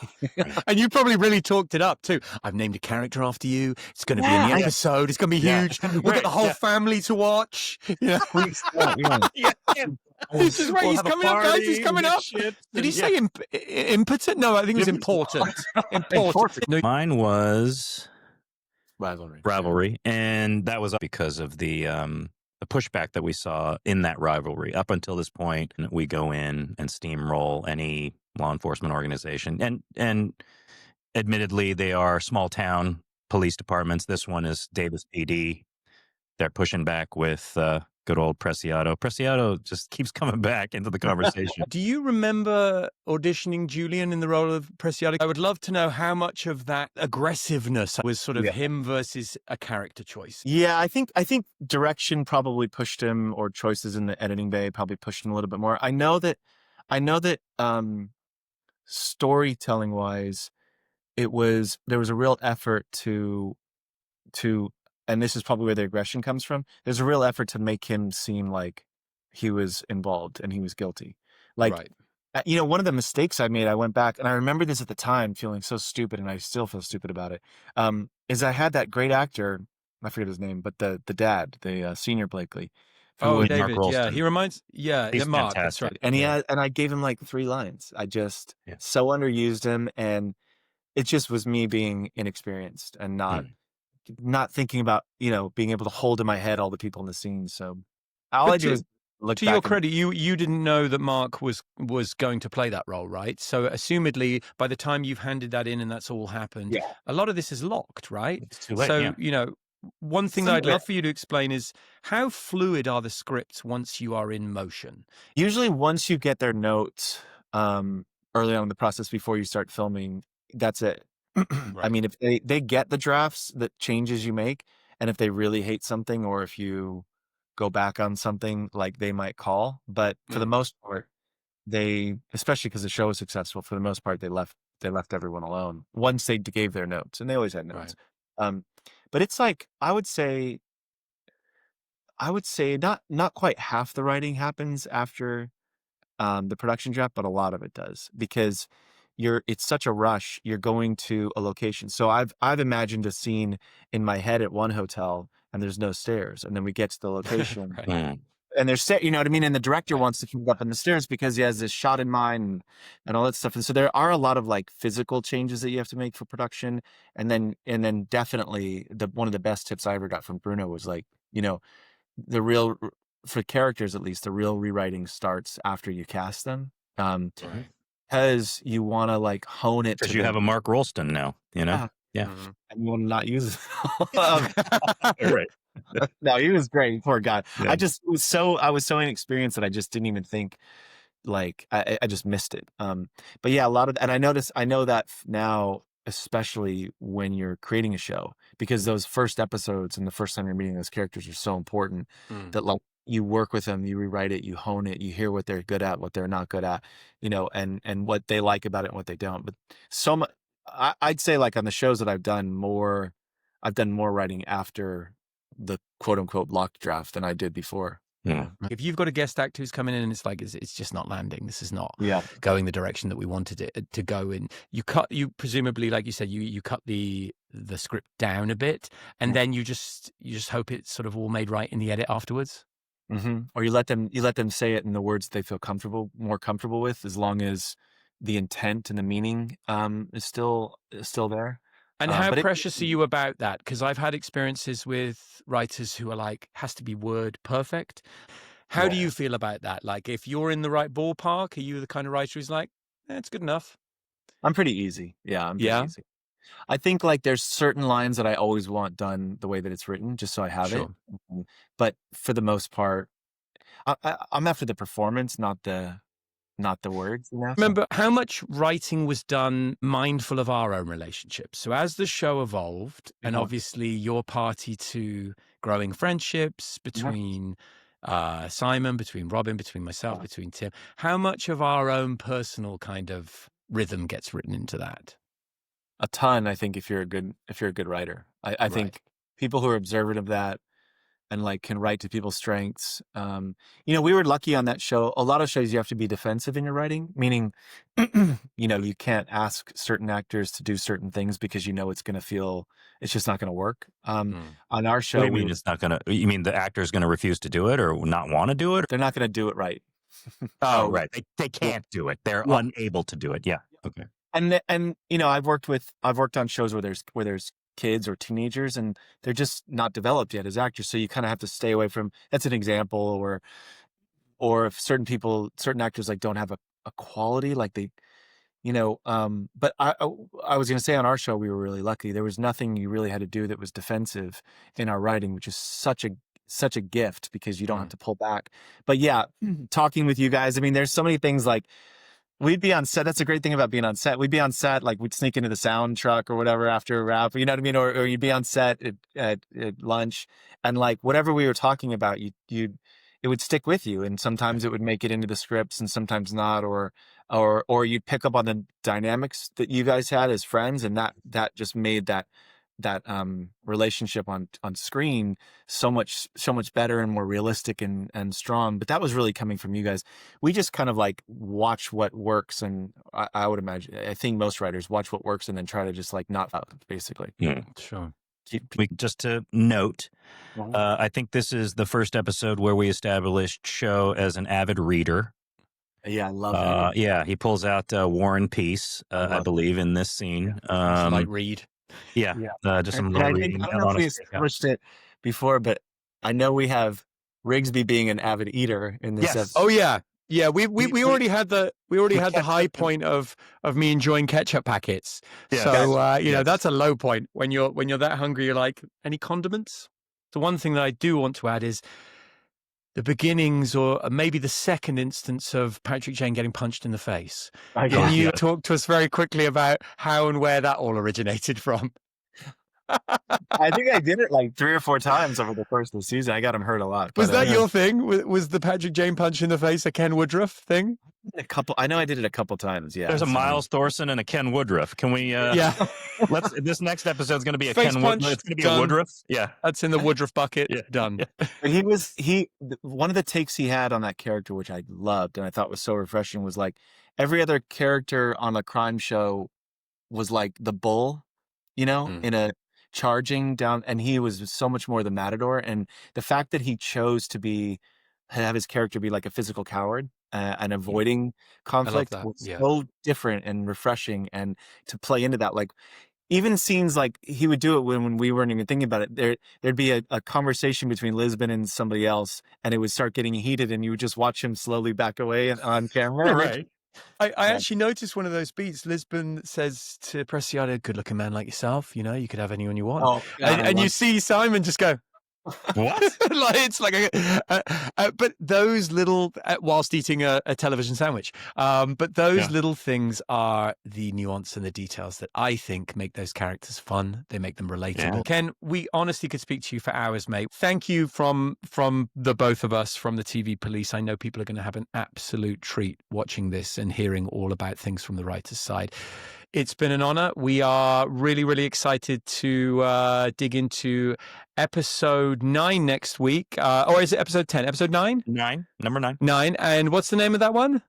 And you probably really talked it up too. I've named a character after you. It's going to be in the episode. It's going to be huge. We've got the whole family to watch. He's just right. He's coming up, guys. He's coming up. Did he say impotent? No, I think it was important. Important. No. Mine was rivalry, and that was because of the pushback that we saw in that rivalry. Up until this point, we go in and steamroll any law enforcement organization, and admittedly, they are small town police departments. This one is Davis PD. They're pushing back with good old Preciado. Preciado just keeps coming back into the conversation. Do you remember auditioning Julian in the role of Preciado? I would love to know how much of that aggressiveness was sort of him versus a character choice. Yeah, I think direction probably pushed him, or choices in the editing bay probably pushed him a little bit more. I know that storytelling wise, there was a real effort to and this is probably where the aggression comes from. There's a real effort to make him seem like he was involved and he was guilty. Like, one of the mistakes I made, I went back and I remember this at the time feeling so stupid, and I still feel stupid about it. Is I had that great actor, I forget his name, but the dad, the senior Blakely. David, he reminds, he's Mark, fantastic. that's right. And and I gave him like 3 lines. I just so underused him, and it just was me being inexperienced and not thinking about, being able to hold in my head all the people in the scene. So all I do is look to your credit, you didn't know that Mark was going to play that role, right? So assumedly, by the time you've handed that in and that's all happened, a lot of this is locked, right? It's too late. So, one thing that I'd love for you to explain is how fluid are the scripts once you are in motion? Usually once you get their notes early on in the process before you start filming, that's it. Right. I mean, if they get the drafts, the changes you make, and if they really hate something, or if you go back on something, like, they might call. But for the most part, especially because the show was successful, for the most part, they left everyone alone once they gave their notes, and they always had notes. Right. But it's like, I would say not quite half the writing happens after the production draft, but a lot of it does, because it's such a rush. You're going to a location. So I've imagined a scene in my head at one hotel, and there's no stairs, and then we get to the location, and there's you know what I mean. And the director wants to keep up on the stairs because he has this shot in mind and all that stuff. And so there are a lot of like physical changes that you have to make for production. And then definitely one of the best tips I ever got from Bruno was like, the real, for characters at least, the real rewriting starts after you cast them. Because you want to like hone it. Because you have a Mark Rolston now, Yeah. And you want to not use it. Right. No, he was great. Poor guy. Yeah. I was so inexperienced that I just didn't even think, like, I just missed it. But yeah, a lot of, and I know that now especially when you're creating a show, because those first episodes and the first time you're meeting those characters are so important that like you work with them, you rewrite it, you hone it, you hear what they're good at, what they're not good at, you know, and what they like about it and what they don't. But so much, I'd say like on the shows that I've done more writing after the quote unquote locked draft than I did before. Yeah. If you've got a guest actor who's coming in and it's like, it's just not landing, this is not going the direction that we wanted it to go in, you presumably, like you said, you cut the script down a bit, and then you just hope it's sort of all made right in the edit afterwards. Or you let them say it in the words they feel more comfortable with, as long as the intent and the meaning is still there. And how precious are you about that? Because I've had experiences with writers who are like, has to be word perfect. How do you feel about that? Like, if you're in the right ballpark, are you the kind of writer who's like, it's good enough? I'm pretty easy. Yeah, I'm pretty easy. I think like there's certain lines that I always want done the way that it's written, just so I have it. But for the most part, I'm after the performance, not the words. You know? Remember how much writing was done mindful of our own relationships. So as the show evolved, and obviously your party to growing friendships between Simon, between Robin, between myself, between Tim, how much of our own personal kind of rhythm gets written into that? A ton, I think, if you're a good writer. I think people who are observant of that and like can write to people's strengths. You know, we were lucky on that show. A lot of shows you have to be defensive in your writing, meaning, you know, you can't ask certain actors to do certain things because you know it's just not going to work. On our show, what do you mean it's not going to? You mean the actor's going to refuse to do it or not want to do it? They're not going to do it right. Oh, right. They can't do it. They're unable to do it. Yeah. Okay. And you know, I've worked on shows where there's kids or teenagers and they're just not developed yet as actors, so you kind of have to stay away from. That's an example. Or if certain actors like don't have a quality, like they, you know. But I was going to say, on our show we were really lucky. There was nothing you really had to do that was defensive in our writing, which is such a gift, because you don't have to pull back. But yeah, talking with you guys, I mean, there's so many things like. We'd be on set. That's a great thing about being on set. We'd be on set, like we'd sneak into the sound truck or whatever after a wrap, you know what I mean? Or you'd be on set at lunch, and like whatever we were talking about, it would stick with you. And sometimes it would make it into the scripts and sometimes not, or you'd pick up on the dynamics that you guys had as friends. And that just made that relationship on screen so much better and more realistic and strong. But that was really coming from you guys. We just kind of like watch what works, and I would imagine, I think most writers watch what works and then try to just like not basically. Yeah, sure. Just to note, I think this is the first episode where we established Show as an avid reader. Yeah, I love that. Yeah, he pulls out War and Peace, I believe, in this scene. Like read. Yeah, just some little reading. I don't know if we established it before, but I know we have Rigsby being an avid eater in this episode. Oh yeah. Yeah, we already had the high point of me enjoying ketchup packets. Yeah. So you know, that's a low point. When you're that hungry, you're like, any condiments? The one thing that I do want to add is the beginnings, or maybe the second instance of Patrick Jane getting punched in the face. Can you talk to us very quickly about how and where that all originated from? I think I did it like 3 or 4 times over the course of the season. I got him hurt a lot. Was that your thing? Was the Patrick Jane punch in the face a Ken Woodruff thing? I know I did it a couple times. Yeah. There's a Miles Thorson and a Ken Woodruff. Can we? This next episode is going to be a face Ken punch. Woodruff. It's going to be a Woodruff. Yeah, that's in the Woodruff bucket. Done. Yeah. But one of the takes he had on that character, which I loved and I thought was so refreshing, was like every other character on a crime show was like the bull, you know, in a charging down, and he was so much more the matador. And the fact that he chose to have his character be like a physical coward and avoiding conflict was so different and refreshing. And to play into that, like even scenes like he would do it when we weren't even thinking about it, there'd be a conversation between Lisbon and somebody else, and it would start getting heated, and you would just watch him slowly back away on camera. Right. I actually noticed one of those beats. Lisbon says to Preciado, "Good-looking man like yourself, you know, you could have anyone you want." Oh, God, and you see Simon just go, What? It's like but those little, whilst eating a television sandwich, but those little things are the nuance and the details that I think make those characters fun. They make them relatable. Yeah. Ken, we honestly could speak to you for hours, mate. Thank you from the both of us, from the TV Police. I know people are going to have an absolute treat watching this and hearing all about things from the writer's side. It's been an honor. We are really, really excited to dig into episode 9 next week. Or is it episode 10? Episode 9? 9. Number 9. 9. And what's the name of that one?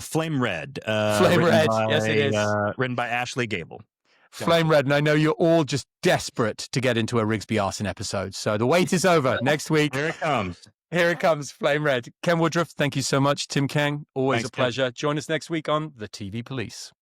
Flame Red. Flame Red. Yes, it is. Written by Ashley Gable. Flame Red. And I know you're all just desperate to get into a Rigsby arson episode. So the wait is over. Next week. Here it comes. Here it comes, Flame Red. Ken Woodruff, thank you so much. Tim Kang, always a pleasure. Join us next week on The TV Police.